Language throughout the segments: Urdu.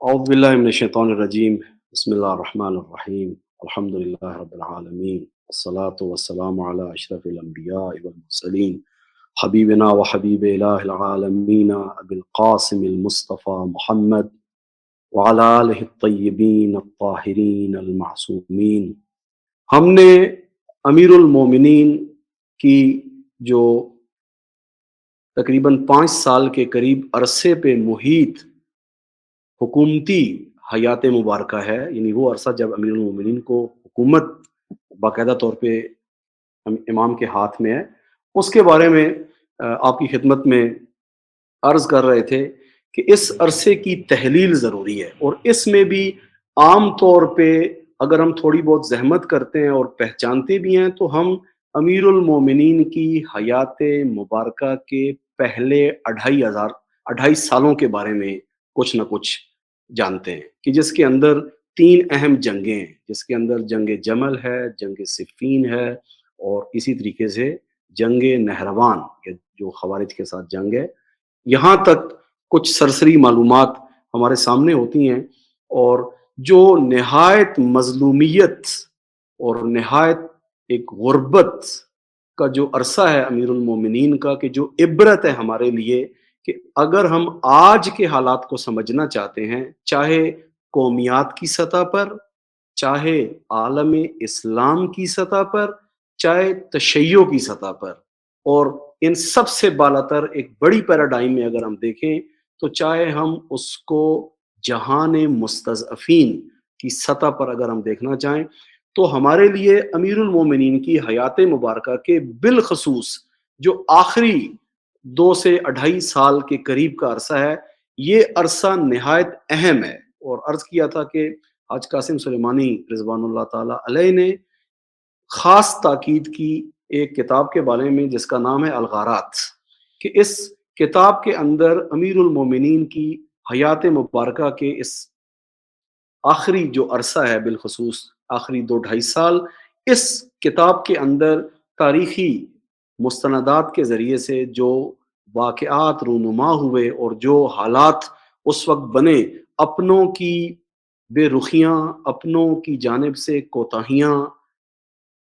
أعوذ بالله من الشيطان الرجيم بسم الله الرحمن الرحيم الحمد لله رب العالمين والصلاة والسلام على أشرف الأنبياء والمرسلين حبيبنا وحبيب إله العالمين أبي القاسم المصطفى محمد وعلى آله الطيبين الطاهرين المعصومين۔ ہم نے امیر المومنین کی جو تقریباً 5 سال کے قریب عرصے پہ محیط حکومتی حیات مبارکہ ہے، یعنی وہ عرصہ جب امیر المومنین کو حکومت باقاعدہ طور پہ امام کے ہاتھ میں ہے، اس کے بارے میں آپ کی خدمت میں عرض کر رہے تھے کہ اس عرصے کی تحلیل ضروری ہے، اور اس میں بھی عام طور پہ اگر ہم تھوڑی بہت زحمت کرتے ہیں اور پہچانتے بھی ہیں تو ہم امیر المومنین کی حیات مبارکہ کے پہلے 2.5 سالوں کے بارے میں کچھ نہ کچھ جانتے ہیں، کہ جس کے اندر 3 اہم جنگیں ہیں، جس کے اندر جنگ جمل ہے، جنگ صفین ہے، اور اسی طریقے سے جنگ نہروان جو خوارج کے ساتھ جنگ ہے۔ یہاں تک کچھ سرسری معلومات ہمارے سامنے ہوتی ہیں، اور جو نہایت مظلومیت اور نہایت ایک غربت کا جو عرصہ ہے امیر المومنین کا، کہ جو عبرت ہے ہمارے لیے، کہ اگر ہم آج کے حالات کو سمجھنا چاہتے ہیں، چاہے قومیات کی سطح پر، چاہے عالم اسلام کی سطح پر، چاہے تشیع کی سطح پر، اور ان سب سے بالاتر ایک بڑی پیراڈائم میں اگر ہم دیکھیں تو چاہے ہم اس کو جہان مستضعفین کی سطح پر اگر ہم دیکھنا چاہیں، تو ہمارے لیے امیر المومنین کی حیات مبارکہ کے بالخصوص جو آخری 2 سے 2.5 سال کے قریب کا عرصہ ہے، یہ عرصہ نہایت اہم ہے۔ اور عرض کیا تھا کہ حاج قاسم سلیمانی رضوان اللہ تعالی علیہ نے خاص تاکید کی ایک کتاب کے بارے میں جس کا نام ہے الغارات، کہ اس کتاب کے اندر امیر المومنین کی حیات مبارکہ کے اس آخری جو عرصہ ہے، بالخصوص آخری 2-2.5 سال، اس کتاب کے اندر تاریخی مستندات کے ذریعے سے جو واقعات رونما ہوئے اور جو حالات اس وقت بنے، اپنوں کی بے رخیاں، اپنوں کی جانب سے کوتاہیاں،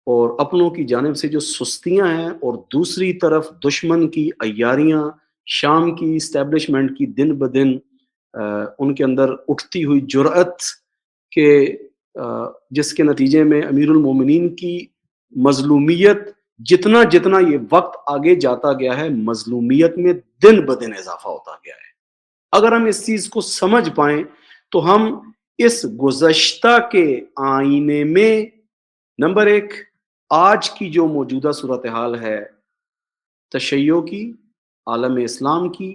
اور اپنوں کی جانب سے جو سستیاں ہیں، اور دوسری طرف دشمن کی عیاریاں، شام کی اسٹیبلشمنٹ کی دن بدن ان کے اندر اٹھتی ہوئی جرأت، کہ جس کے نتیجے میں امیر المومنین کی مظلومیت جتنا جتنا یہ وقت آگے جاتا گیا ہے، مظلومیت میں دن بدن اضافہ ہوتا گیا ہے۔ اگر ہم اس چیز کو سمجھ پائیں تو ہم اس گزشتہ کے آئینے میں نمبر 1 آج کی جو موجودہ صورتحال ہے تشیع کی، عالم اسلام کی،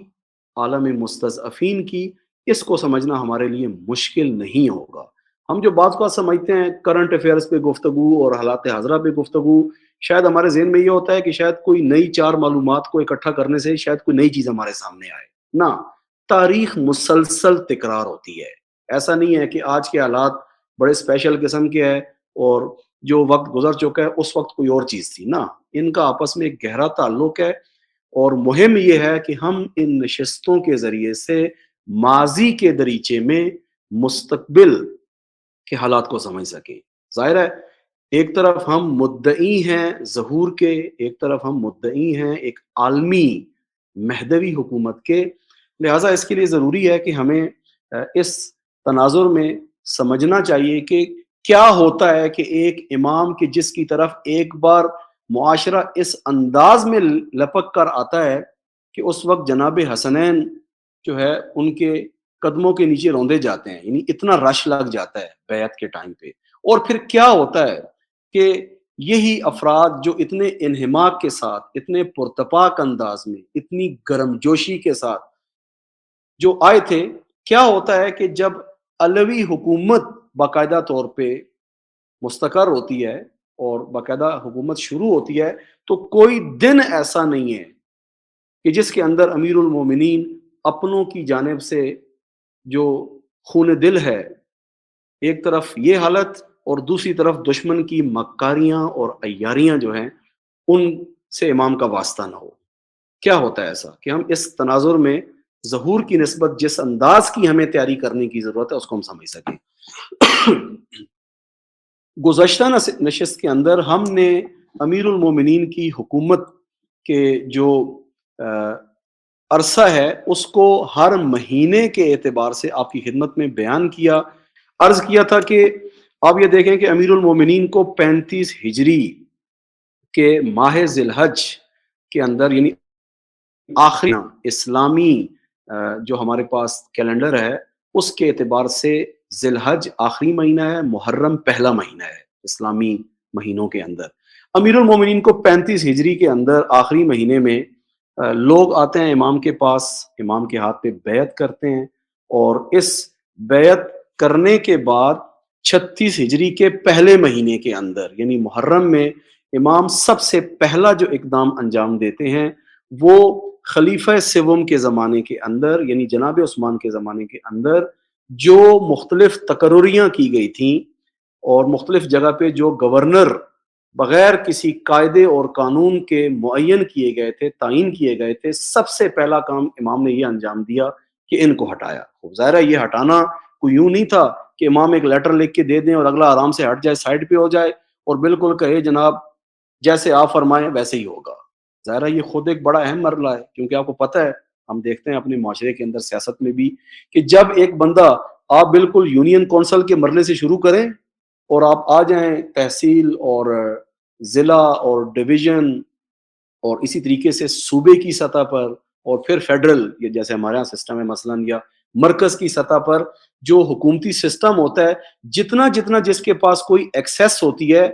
عالم مستضعفین کی، اس کو سمجھنا ہمارے لیے مشکل نہیں ہوگا۔ ہم جو بات کو سمجھتے ہیں کرنٹ افیئرز پہ گفتگو اور حالات حاضرہ پہ گفتگو، شاید ہمارے ذہن میں یہ ہوتا ہے کہ شاید کوئی نئی 4 معلومات کو اکٹھا کرنے سے شاید کوئی نئی چیز ہمارے سامنے آئے۔ نہ، تاریخ مسلسل تکرار ہوتی ہے۔ ایسا نہیں ہے کہ آج کے حالات بڑے اسپیشل قسم کے ہیں اور جو وقت گزر چکا ہے اس وقت کوئی اور چیز تھی۔ نہ، ان کا آپس میں ایک گہرا تعلق ہے، اور مہم یہ ہے کہ ہم ان نشستوں کے ذریعے سے ماضی کے دریچے میں مستقبل کے حالات کو سمجھ سکیں۔ ظاہر ہے ایک طرف ہم مدعی ہیں ظہور کے، ایک طرف ہم مدعی ہیں ایک عالمی مہدوی حکومت کے، لہٰذا اس کے لیے ضروری ہے کہ ہمیں اس تناظر میں سمجھنا چاہیے کہ کیا ہوتا ہے کہ ایک امام کے جس کی طرف ایک بار معاشرہ اس انداز میں لپک کر آتا ہے کہ اس وقت جناب حسنین جو ہے ان کے قدموں کے نیچے روندے جاتے ہیں، یعنی اتنا رش لگ جاتا ہے بیعت کے ٹائم پہ۔ اور پھر کیا ہوتا ہے کہ یہی افراد جو اتنے انہماک کے ساتھ، اتنے پرتپاک انداز میں، اتنی گرم جوشی کے ساتھ جو آئے تھے، کیا ہوتا ہے کہ جب علوی حکومت باقاعدہ طور پہ مستقر ہوتی ہے اور باقاعدہ حکومت شروع ہوتی ہے، تو کوئی دن ایسا نہیں ہے کہ جس کے اندر امیر المومنین اپنوں کی جانب سے جو خون دل ہے، ایک طرف یہ حالت اور دوسری طرف دشمن کی مکاریاں اور عیاریاں جو ہیں ان سے امام کا واسطہ نہ ہو۔ کیا ہوتا ہے ایسا کہ ہم اس تناظر میں ظہور کی نسبت جس انداز کی ہمیں تیاری کرنے کی ضرورت ہے اس کو ہم سمجھ سکیں۔ گزشتہ نشست کے اندر ہم نے امیر المومنین کی حکومت کے جو عرصہ ہے اس کو ہر مہینے کے اعتبار سے آپ کی خدمت میں بیان کیا، عرض کیا تھا کہ آپ یہ دیکھیں کہ امیر المومنین کو 35 ہجری کے ماہ ذی الحج کے اندر، یعنی آخری اسلامی جو ہمارے پاس کیلنڈر ہے اس کے اعتبار سے ذی الحج آخری مہینہ ہے، محرم پہلا مہینہ ہے اسلامی مہینوں کے اندر۔ امیر المومنین کو 35 ہجری کے اندر آخری مہینے میں لوگ آتے ہیں امام کے پاس، امام کے ہاتھ پہ بیعت کرتے ہیں، اور اس بیعت کرنے کے بعد 36 ہجری کے پہلے مہینے کے اندر یعنی محرم میں امام سب سے پہلا جو اقدام انجام دیتے ہیں وہ خلیفہ سوم کے زمانے کے اندر یعنی جناب عثمان کے زمانے کے اندر جو مختلف تقرریاں کی گئی تھیں اور مختلف جگہ پہ جو گورنر بغیر کسی قاعدے اور قانون کے معین کیے گئے تھے، تعین کیے گئے تھے، سب سے پہلا کام امام نے یہ انجام دیا کہ ان کو ہٹایا۔ خوب ظاہر ہے یہ ہٹانا کوئی یوں نہیں تھا کہ امام ایک لیٹر لکھ کے دے دیں اور اگلا آرام سے ہٹ جائے، سائڈ پہ ہو جائے اور بالکل کہے جناب جیسے آپ فرمائیں ویسے ہی ہوگا۔ ظاہر ہے یہ خود ایک بڑا اہم مرحلہ ہے، کیونکہ آپ کو پتہ ہے، ہم دیکھتے ہیں اپنے معاشرے کے اندر سیاست میں بھی کہ جب ایک بندہ آپ بالکل یونین کونسل کے مرحلے سے شروع کریں اور آپ آ جائیں تحصیل اور ضلع اور ڈویژن اور اسی طریقے سے صوبے کی سطح پر اور پھر فیڈرل، یہ جیسے ہمارے یہاں سسٹم ہے مثلاً، یا مرکز کی سطح پر جو حکومتی سسٹم ہوتا ہے، جتنا جتنا جس کے پاس کوئی ایکسیس ہوتی ہے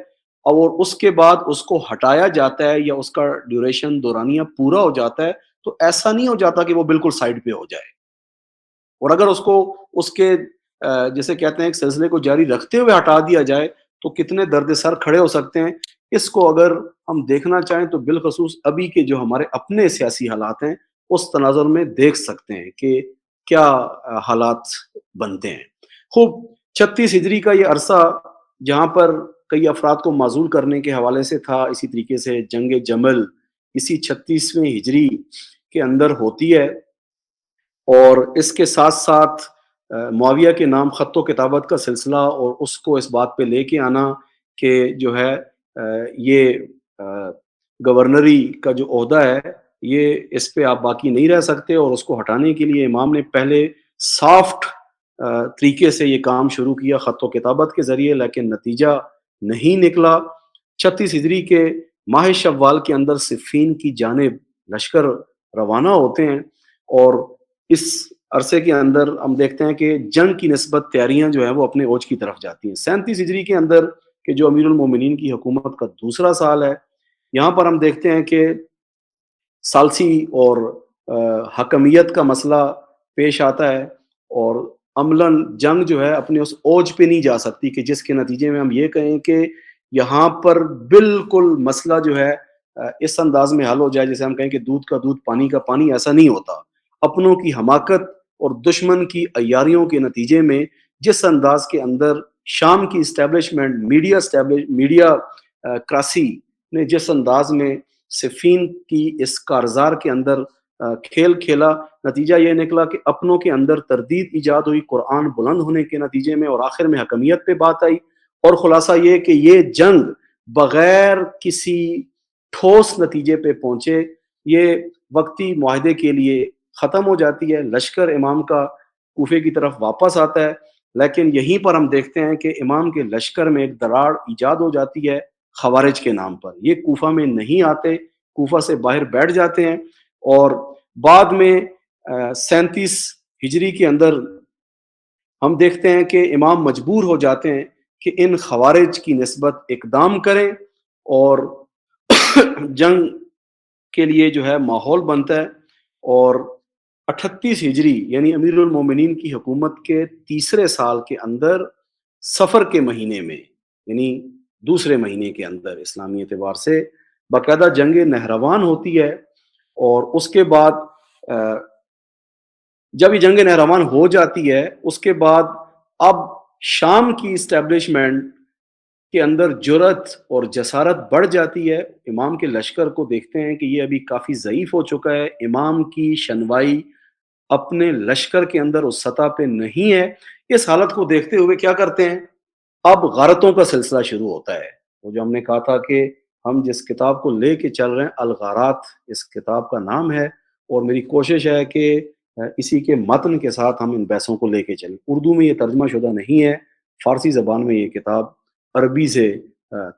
اور اس کے بعد اس کو ہٹایا جاتا ہے یا اس کا ڈیوریشن دورانیہ پورا ہو جاتا ہے، تو ایسا نہیں ہو جاتا کہ وہ بالکل سائڈ پہ ہو جائے، اور اگر اس کو اس کے جیسے کہتے ہیں ایک سلسلے کو جاری رکھتے ہوئے ہٹا دیا جائے تو کتنے درد سر کھڑے ہو سکتے ہیں۔ اس کو اگر ہم دیکھنا چاہیں تو بالخصوص ابھی کے جو ہمارے اپنے سیاسی حالات ہیں اس تناظر میں دیکھ سکتے ہیں کہ کیا حالات بنتے ہیں۔ خوب 36 ہجری کا یہ عرصہ جہاں پر کئی افراد کو معزول کرنے کے حوالے سے تھا، اسی طریقے سے جنگ جمل اسی 36ویں ہجری کے اندر ہوتی ہے، اور اس کے ساتھ ساتھ معاویہ کے نام خط و کتابت کا سلسلہ اور اس کو اس بات پہ لے کے آنا کہ جو ہے یہ گورنری کا جو عہدہ ہے یہ اس پہ آپ باقی نہیں رہ سکتے، اور اس کو ہٹانے کے لیے امام نے پہلے سافٹ طریقے سے یہ کام شروع کیا خط و کتابت کے ذریعے، لیکن نتیجہ نہیں نکلا۔ 36 ہجری کے ماہ شوال کے اندر صفین کی جانب لشکر روانہ ہوتے ہیں، اور اس عرصے کے اندر ہم دیکھتے ہیں کہ جنگ کی نسبت تیاریاں جو ہیں وہ اپنے اوج کی طرف جاتی ہیں۔ 37 ہجری کے اندر کہ جو امیر المومنین کی حکومت کا دوسرا سال ہے، یہاں پر ہم دیکھتے ہیں کہ ثالثی اور حکمیت کا مسئلہ پیش آتا ہے، اور عملاً جنگ جو ہے اپنے اس اوج پہ نہیں جا سکتی کہ جس کے نتیجے میں ہم یہ کہیں کہ یہاں پر بالکل مسئلہ جو ہے اس انداز میں حل ہو جائے جیسے ہم کہیں کہ دودھ کا دودھ پانی کا پانی، ایسا نہیں ہوتا۔ اپنوں کی حماقت اور دشمن کی عیاریوں کے نتیجے میں جس انداز کے اندر شام کی اسٹیبلشمنٹ میڈیا کراسی نے جس انداز میں صفین کی اس کارزار کے اندر کھیل کھیلا، نتیجہ یہ نکلا کہ اپنوں کے اندر تردید ایجاد ہوئی قرآن بلند ہونے کے نتیجے میں، اور آخر میں حکمیت پہ بات آئی، اور خلاصہ یہ کہ یہ جنگ بغیر کسی ٹھوس نتیجے پہ پہنچے یہ وقتی معاہدے کے لیے ختم ہو جاتی ہے۔ لشکر امام کا کوفے کی طرف واپس آتا ہے، لیکن یہیں پر ہم دیکھتے ہیں کہ امام کے لشکر میں ایک دراڑ ایجاد ہو جاتی ہے خوارج کے نام پر۔ یہ کوفہ میں نہیں آتے، کوفہ سے باہر بیٹھ جاتے ہیں، اور بعد میں 37 ہجری کے اندر ہم دیکھتے ہیں کہ امام مجبور ہو جاتے ہیں کہ ان خوارج کی نسبت اقدام کریں، اور جنگ کے لیے جو ہے ماحول بنتا ہے، اور 38 ہجری یعنی امیر المومنین کی حکومت کے تیسرے سال کے اندر سفر کے مہینے میں یعنی دوسرے مہینے کے اندر اسلامی اعتبار سے باقاعدہ جنگ نہروان ہوتی ہے، اور اس کے بعد جب یہ جنگ نہروان ہو جاتی ہے اس کے بعد اب شام کی اسٹیبلشمنٹ کے اندر جرأت اور جسارت بڑھ جاتی ہے۔ امام کے لشکر کو دیکھتے ہیں کہ یہ ابھی کافی ضعیف ہو چکا ہے، امام کی شنوائی اپنے لشکر کے اندر اس سطح پہ نہیں ہے، اس حالت کو دیکھتے ہوئے کیا کرتے ہیں؟ اب غارتوں کا سلسلہ شروع ہوتا ہے۔ وہ جو ہم نے کہا تھا کہ ہم جس کتاب کو لے کے چل رہے ہیں، الغارات اس کتاب کا نام ہے، اور میری کوشش ہے کہ اسی کے متن کے ساتھ ہم ان بحثوں کو لے کے چلیں۔ اردو میں یہ ترجمہ شدہ نہیں ہے، فارسی زبان میں یہ کتاب عربی سے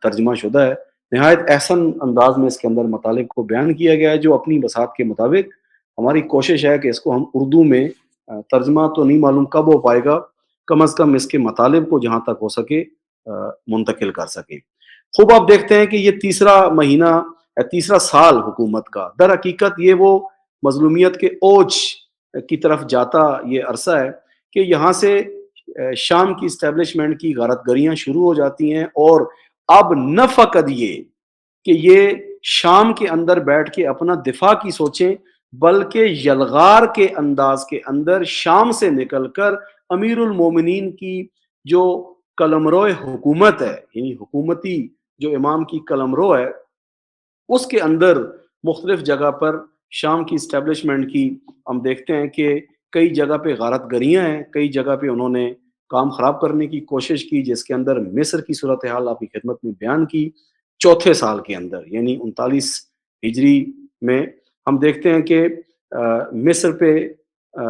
ترجمہ شدہ ہے۔ نہایت احسن انداز میں اس کے اندر مطالب کو بیان کیا گیا ہے، جو اپنی بساط کے مطابق ہماری کوشش ہے کہ اس کو ہم اردو میں ترجمہ تو نہیں معلوم کب ہو پائے گا، کم از کم اس کے مطالب کو جہاں تک ہو سکے منتقل کر سکیں۔ خوب آپ دیکھتے ہیں کہ یہ تیسرا مہینہ، تیسرا سال حکومت کا، در حقیقت یہ وہ مظلومیت کے اوج کی طرف جاتا یہ عرصہ ہے کہ یہاں سے شام کی اسٹیبلشمنٹ کی غارت گریاں شروع ہو جاتی ہیں، اور اب نہ فقط یہ کہ یہ شام کے اندر بیٹھ کے اپنا دفاع کی سوچیں، بلکہ یلغار کے انداز کے اندر شام سے نکل کر امیر المومنین کی جو قلمرو حکومت ہے، یعنی حکومتی جو امام کی قلمرو ہے، اس کے اندر مختلف جگہ پر شام کی اسٹیبلشمنٹ کی ہم دیکھتے ہیں کہ کئی جگہ پہ غارت گریاں ہیں، کئی جگہ پہ انہوں نے کام خراب کرنے کی کوشش کی، جس کے اندر مصر کی صورتحال آپ کی خدمت میں بیان کی۔ چوتھے سال کے اندر یعنی 39 ہجری میں ہم دیکھتے ہیں کہ مصر پہ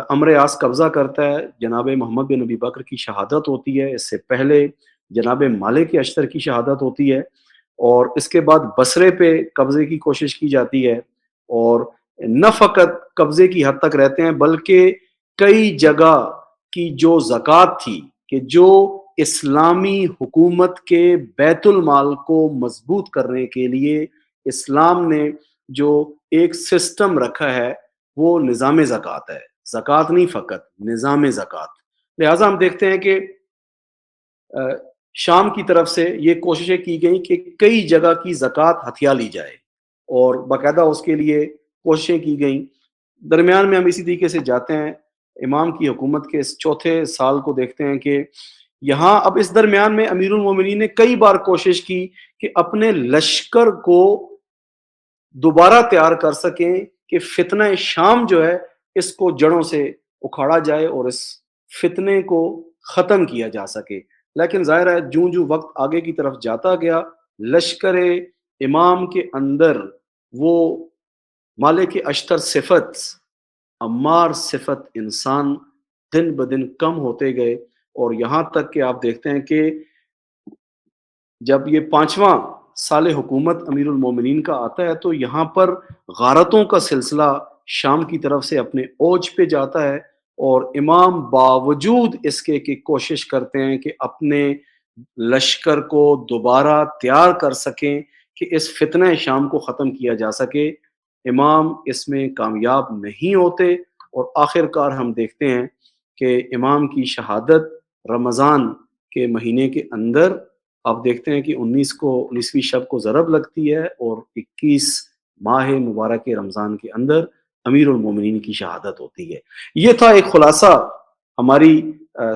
امر یاس قبضہ کرتا ہے، جناب محمد بن نبی بکر کی شہادت ہوتی ہے، اس سے پہلے جناب مالک اشتر کی شہادت ہوتی ہے، اور اس کے بعد بصرے پہ قبضے کی کوشش کی جاتی ہے، اور نہ فقط قبضے کی حد تک رہتے ہیں بلکہ کئی جگہ کی جو زکوٰۃ تھی، کہ جو اسلامی حکومت کے بیت المال کو مضبوط کرنے کے لیے اسلام نے جو ایک سسٹم رکھا ہے وہ نظام زکوٰۃ ہے، زکوٰۃ نہیں فقط نظام زکوٰۃ۔ لہٰذا ہم دیکھتے ہیں کہ شام کی طرف سے یہ کوششیں کی گئیں کہ کئی جگہ کی زکوٰۃ ہتھیا لی جائے، اور باقاعدہ اس کے لیے کوششیں کی گئیں۔ درمیان میں ہم اسی طریقے سے جاتے ہیں، امام کی حکومت کے اس چوتھے سال کو دیکھتے ہیں کہ یہاں اب اس درمیان میں امیر المومنین نے کئی بار کوشش کی کہ اپنے لشکر کو دوبارہ تیار کر سکیں کہ فتنہ شام جو ہے اس کو جڑوں سے اکھاڑا جائے اور اس فتنے کو ختم کیا جا سکے، لیکن ظاہر ہے جوں جوں وقت آگے کی طرف جاتا گیا، لشکر امام کے اندر وہ مالک اشتر صفت، عمار صفت انسان دن بدن کم ہوتے گئے، اور یہاں تک کہ آپ دیکھتے ہیں کہ جب یہ 5واں سال حکومت امیر المومنین کا آتا ہے تو یہاں پر غارتوں کا سلسلہ شام کی طرف سے اپنے اوج پہ جاتا ہے، اور امام باوجود اس کے کہ کوشش کرتے ہیں کہ اپنے لشکر کو دوبارہ تیار کر سکیں کہ اس فتنہ شام کو ختم کیا جا سکے، امام اس میں کامیاب نہیں ہوتے، اور آخر کار ہم دیکھتے ہیں کہ امام کی شہادت رمضان کے مہینے کے اندر آپ دیکھتے ہیں کہ 19ویں شب کو ضرب لگتی ہے، اور 21 ماہ مبارک رمضان کے اندر امیر المومنین کی شہادت ہوتی ہے۔ یہ تھا ایک خلاصہ ہماری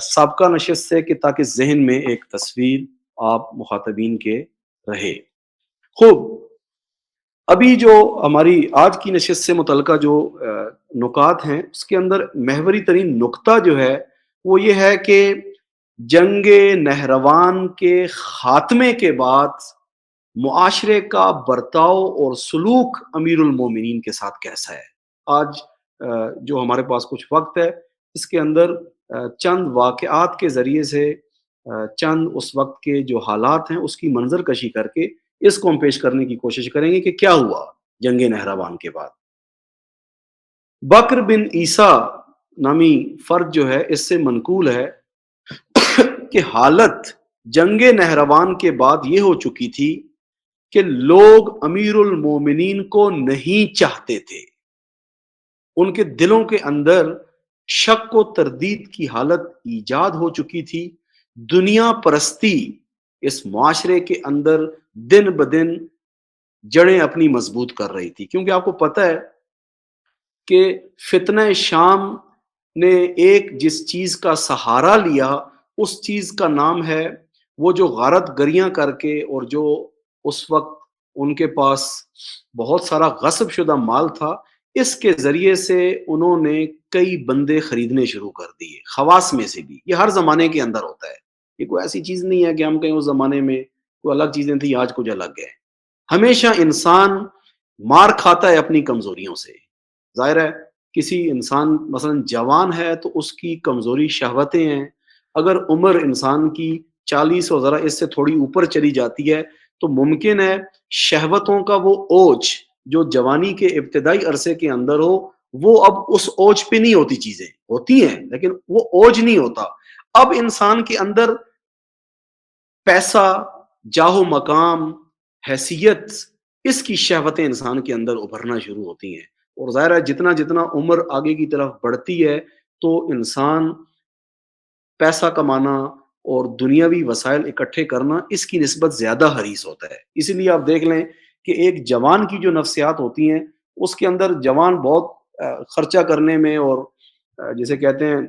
سابقہ نشست سے، کہ تاکہ ذہن میں ایک تصویر آپ مخاطبین کے رہے۔ خوب، ابھی جو ہماری آج کی نشست سے متعلقہ جو نکات ہیں، اس کے اندر محوری ترین نقطہ جو ہے وہ یہ ہے کہ جنگ نہروان کے خاتمے کے بعد معاشرے کا برتاؤ اور سلوک امیر المومنین کے ساتھ کیسا ہے۔ آج جو ہمارے پاس کچھ وقت ہے، اس کے اندر چند واقعات کے ذریعے سے چند اس وقت کے جو حالات ہیں اس کی منظر کشی کر کے اس کو ہم پیش کرنے کی کوشش کریں گے کہ کیا ہوا جنگ نہروان کے بعد۔ بکر بن عیسیٰ نامی فرد جو ہے اس سے منقول ہے کہ حالت جنگ نہروان کے بعد یہ ہو چکی تھی کہ لوگ امیر المومنین کو نہیں چاہتے تھے، ان کے دلوں کے اندر شک و تردید کی حالت ایجاد ہو چکی تھی، دنیا پرستی اس معاشرے کے اندر دن بدن جڑیں اپنی مضبوط کر رہی تھی، کیونکہ آپ کو پتہ ہے کہ فتنہ شام نے ایک جس چیز کا سہارا لیا اس چیز کا نام ہے وہ جو غارت گریاں کر کے، اور جو اس وقت ان کے پاس بہت سارا غصب شدہ مال تھا، اس کے ذریعے سے انہوں نے کئی بندے خریدنے شروع کر دیے، خواص میں سے بھی۔ یہ ہر زمانے کے اندر ہوتا ہے، یہ کوئی ایسی چیز نہیں ہے کہ ہم کہیں اس زمانے میں کوئی الگ چیزیں تھیں آج کچھ الگ ہے۔ ہمیشہ انسان مار کھاتا ہے اپنی کمزوریوں سے۔ ظاہر ہے کسی انسان مثلا جوان ہے تو اس کی کمزوری شہوتیں ہیں، اگر عمر انسان کی 40 اور ذرا اس سے تھوڑی اوپر چلی جاتی ہے تو ممکن ہے شہوتوں کا وہ اوج جو جوانی کے ابتدائی عرصے کے اندر ہو، وہ اب اس اوج پہ نہیں ہوتی، چیزیں ہوتی ہیں لیکن وہ اوج نہیں ہوتا۔ اب انسان کے اندر پیسہ، جاہ و مقام، حیثیت، اس کی شہوتیں انسان کے اندر ابھرنا شروع ہوتی ہیں، اور ظاہر ہے جتنا جتنا عمر آگے کی طرف بڑھتی ہے تو انسان پیسہ کمانا اور دنیاوی وسائل اکٹھے کرنا اس کی نسبت زیادہ حریص ہوتا ہے۔ اسی لیے آپ دیکھ لیں کہ ایک جوان کی جو نفسیات ہوتی ہیں اس کے اندر جوان بہت خرچہ کرنے میں اور جسے کہتے ہیں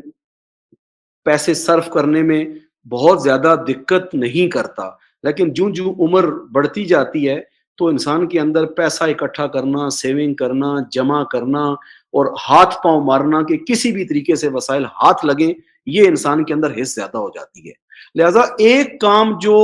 پیسے صرف کرنے میں بہت زیادہ دقت نہیں کرتا، لیکن جوں جوں عمر بڑھتی جاتی ہے تو انسان کے اندر پیسہ اکٹھا کرنا، سیونگ کرنا، جمع کرنا اور ہاتھ پاؤں مارنا کہ کسی بھی طریقے سے وسائل ہاتھ لگیں، یہ انسان کے اندر حس زیادہ ہو جاتی ہے۔ لہذا ایک کام جو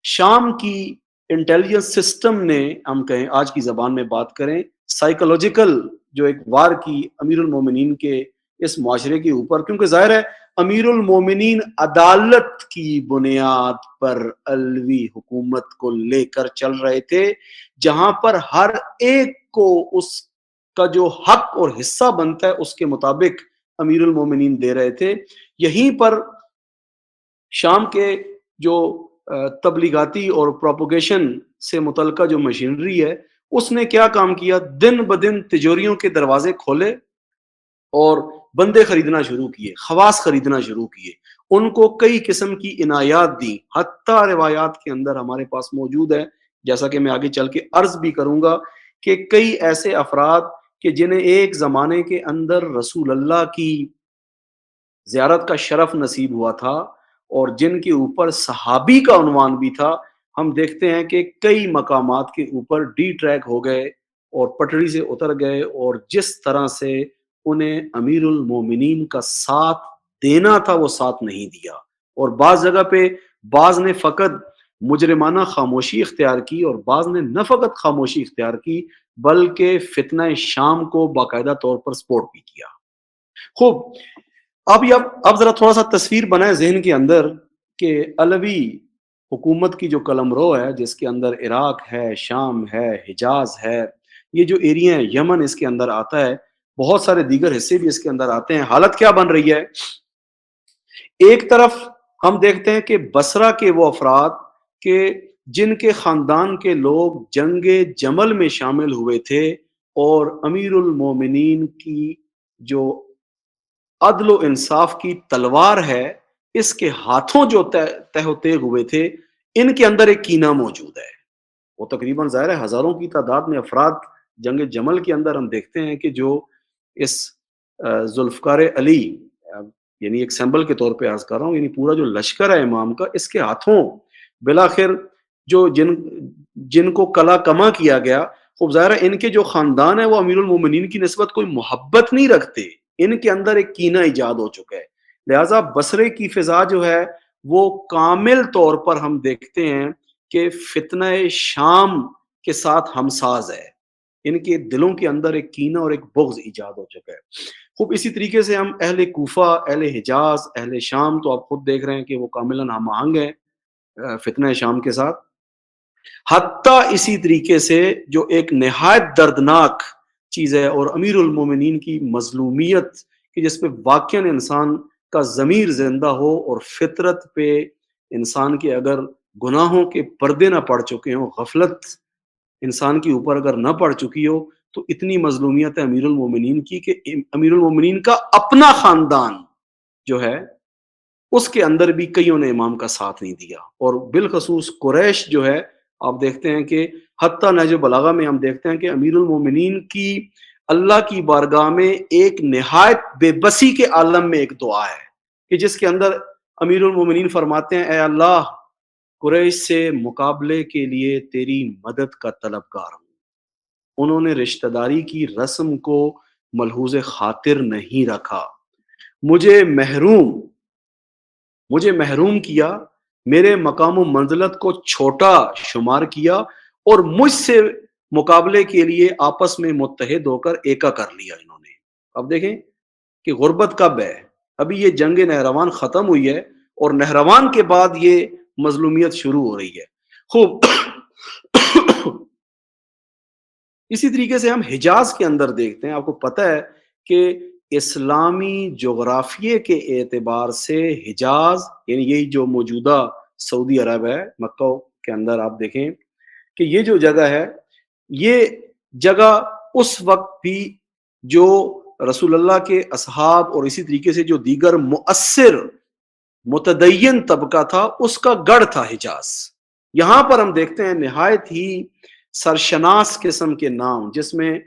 شام کی انٹیلیجنس سسٹم نے، ہم کہیں آج کی زبان میں بات کریں، سائیکولوجیکل جو ایک وار کی امیر المومنین کے اس معاشرے کے اوپر، کیونکہ ظاہر ہے امیر المومنین عدالت کی بنیاد پر علوی حکومت کو لے کر چل رہے تھے، جہاں پر ہر ایک کو اس کا جو حق اور حصہ بنتا ہے اس کے مطابق امیر المومنین دے رہے تھے۔ یہیں پر شام کے جو تبلیغاتی اور پروپوگیشن سے متعلقہ جو مشینری ہے، اس نے کیا کام کیا، دن بدن تجوریوں کے دروازے کھولے اور بندے خریدنا شروع کیے، خواص خریدنا شروع کیے، ان کو کئی قسم کی عنایات دی، حتیٰ روایات کے اندر ہمارے پاس موجود ہے، جیسا کہ میں آگے چل کے عرض بھی کروں گا کہ کئی ایسے افراد کہ جنہیں ایک زمانے کے اندر رسول اللہ کی زیارت کا شرف نصیب ہوا تھا اور جن کے اوپر صحابی کا عنوان بھی تھا، ہم دیکھتے ہیں کہ کئی مقامات کے اوپر ڈی ٹریک ہو گئے اور پٹڑی سے اتر گئے، اور جس طرح سے انہیں امیر المومنین کا ساتھ دینا تھا وہ ساتھ نہیں دیا، اور بعض جگہ پہ بعض نے فقط مجرمانہ خاموشی اختیار کی اور بعض نے نہ فقط خاموشی اختیار کی بلکہ فتنہ شام کو باقاعدہ طور پر سپورٹ بھی کیا۔ خوب، اب ذرا تھوڑا سا تصویر بنائے ذہن کے اندر کہ علوی حکومت کی جو قلمرو ہے، جس کے اندر عراق ہے، شام ہے، حجاز ہے، یہ جو ایریا ہے، یمن اس کے اندر آتا ہے، بہت سارے دیگر حصے بھی اس کے اندر آتے ہیں۔ حالت کیا بن رہی ہے؟ ایک طرف ہم دیکھتے ہیں کہ بصرہ کے وہ افراد کہ جن کے خاندان کے لوگ جنگ جمل میں شامل ہوئے تھے اور امیر المومنین کی جو عدل و انصاف کی تلوار ہے اس کے ہاتھوں جو تہ و تیغ ہوئے تھے، ان کے اندر ایک کینہ موجود ہے۔ وہ تقریباً ظاہر ہے ہزاروں کی تعداد میں افراد جنگ جمل کے اندر ہم دیکھتے ہیں کہ جو اس ذوالفقار علی، یعنی ایک سمبل کے طور پہ عرض کر رہا ہوں، یعنی پورا جو لشکر ہے امام کا، اس کے ہاتھوں بلاخر جو جن کو کلا کما کیا گیا، خوب ظاہر ہے ان کے جو خاندان ہے وہ امیر المومنین کی نسبت کوئی محبت نہیں رکھتے، ان کے اندر ایک کینہ ایجاد ہو چکا ہے۔ لہٰذا بصرے کی فضا جو ہے وہ کامل طور پر ہم دیکھتے ہیں کہ فتنہ شام کے ساتھ ہمساز ہے، ان کے دلوں کے اندر ایک کینہ اور ایک بغض ایجاد ہو چکا ہے۔ خوب اسی طریقے سے ہم اہل کوفہ، اہل حجاز، اہل شام تو آپ خود دیکھ رہے ہیں کہ وہ کاملاً ہم آہنگ ہیں فتنہ شام کے ساتھ۔ حتیٰ اسی طریقے سے جو ایک نہایت دردناک چیز ہے اور امیر المومنین کی مظلومیت کہ جس پہ واقعاً انسان کا ضمیر زندہ ہو اور فطرت پہ انسان کے اگر گناہوں کے پردے نہ پڑ چکے ہوں، غفلت انسان کے اوپر اگر نہ پڑ چکی ہو، تو اتنی مظلومیت ہے امیر المومنین کی کہ امیر المومنین کا اپنا خاندان جو ہے اس کے اندر بھی کئیوں نے امام کا ساتھ نہیں دیا، اور بالخصوص قریش جو ہے، آپ دیکھتے ہیں کہ حتیٰ نہج بلاغہ میں ہم دیکھتے ہیں کہ امیر المومنین کی اللہ کی بارگاہ میں ایک نہایت بے بسی کے عالم میں ایک دعا ہے کہ جس کے اندر امیر المومنین فرماتے ہیں، اے اللہ، قریش سے مقابلے کے لیے تیری مدد کا طلبگار ہوں، انہوں نے رشتہ داری کی رسم کو ملحوظ خاطر نہیں رکھا، مجھے محروم مجھے محروم کیا، میرے مقام و منزلت کو چھوٹا شمار کیا، اور مجھ سے مقابلے کے لیے آپس میں متحد ہو کر ایکا کر لیا انہوں نے۔ اب دیکھیں کہ غربت کب ہے، ابھی یہ جنگ نہروان ختم ہوئی ہے اور نہروان کے بعد یہ مظلومیت شروع ہو رہی ہے۔ خوب اسی طریقے سے ہم حجاز کے اندر دیکھتے ہیں، آپ کو پتہ ہے کہ اسلامی جغرافیے کے اعتبار سے حجاز یعنی یہی جو موجودہ سعودی عرب ہے، مکہ کے اندر آپ دیکھیں کہ یہ جو جگہ ہے، یہ جگہ اس وقت بھی جو رسول اللہ کے اصحاب اور اسی طریقے سے جو دیگر مؤثر متدین طبقہ تھا اس کا گڑھ تھا حجاز۔ یہاں پر ہم دیکھتے ہیں نہایت ہی سرشناس قسم کے نام، جس میں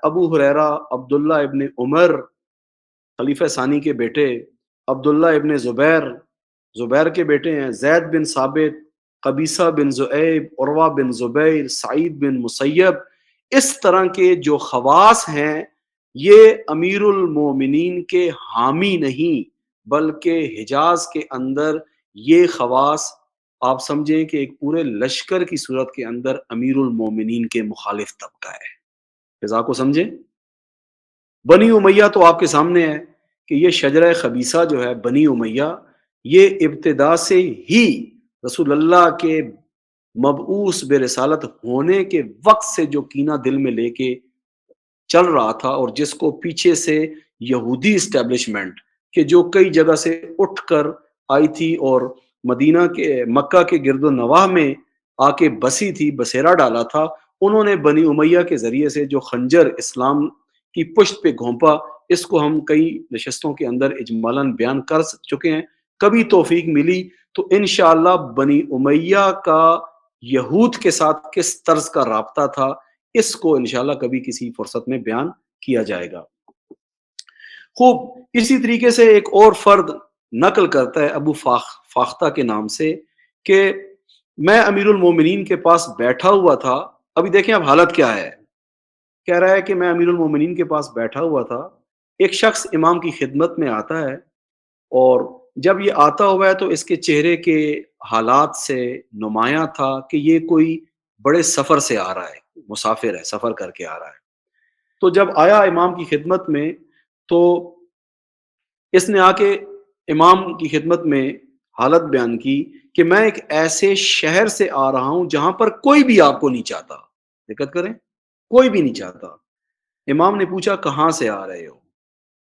ابو ہریرہ، عبداللہ ابن عمر خلیفہ ثانی کے بیٹے، عبداللہ ابن زبیر زبیر کے بیٹے ہیں، زید بن ثابت، قبیصہ بن زؤیب، عروہ بن زبیر، سعید بن مسیب، اس طرح کے جو خواص ہیں یہ امیر المومنین کے حامی نہیں، بلکہ حجاز کے اندر یہ خواص آپ سمجھیں کہ ایک پورے لشکر کی صورت کے اندر امیر المومنین کے مخالف طبقہ ہے۔ فضا کو سمجھیں، بنی امیہ تو آپ کے سامنے ہے کہ یہ شجرہ خبیثہ جو ہے بنی امیہ، یہ ابتدا سے ہی رسول اللہ کے مبعوث برسالت ہونے کے وقت سے جو کینہ دل میں لے کے چل رہا تھا، اور جس کو پیچھے سے یہودی اسٹیبلشمنٹ کہ جو کئی جگہ سے اٹھ کر آئی تھی اور مدینہ کے مکہ کے گرد و نواح میں آ کے بسی تھی، بسیرا ڈالا تھا، انہوں نے بنی امیہ کے ذریعے سے جو خنجر اسلام کی پشت پہ گھونپا، اس کو ہم کئی نشستوں کے اندر اجمالاً بیان کر چکے ہیں۔ کبھی توفیق ملی تو انشاءاللہ بنی امیہ کا یہود کے ساتھ کس طرز کا رابطہ تھا، اس کو انشاءاللہ کبھی کسی فرصت میں بیان کیا جائے گا۔ خوب اسی طریقے سے ایک اور فرد نقل کرتا ہے ابو فاختہ کے نام سے کہ میں امیر المومنین کے پاس بیٹھا ہوا تھا۔ ابھی دیکھیں اب حالت کیا ہے، کہہ رہا ہے کہ میں امیر المومنین کے پاس بیٹھا ہوا تھا، ایک شخص امام کی خدمت میں آتا ہے، اور جب یہ آتا ہوا ہے تو اس کے چہرے کے حالات سے نمایاں تھا کہ یہ کوئی بڑے سفر سے آ رہا ہے، مسافر ہے، سفر کر کے آ رہا ہے۔ تو جب آیا امام کی خدمت میں تو اس نے آ کے امام کی خدمت میں حالت بیان کی کہ میں ایک ایسے شہر سے آ رہا ہوں جہاں پر کوئی بھی آپ کو نہیں چاہتا، دقت کریں، کوئی بھی نہیں چاہتا۔ امام نے پوچھا کہاں سے آ رہے ہو؟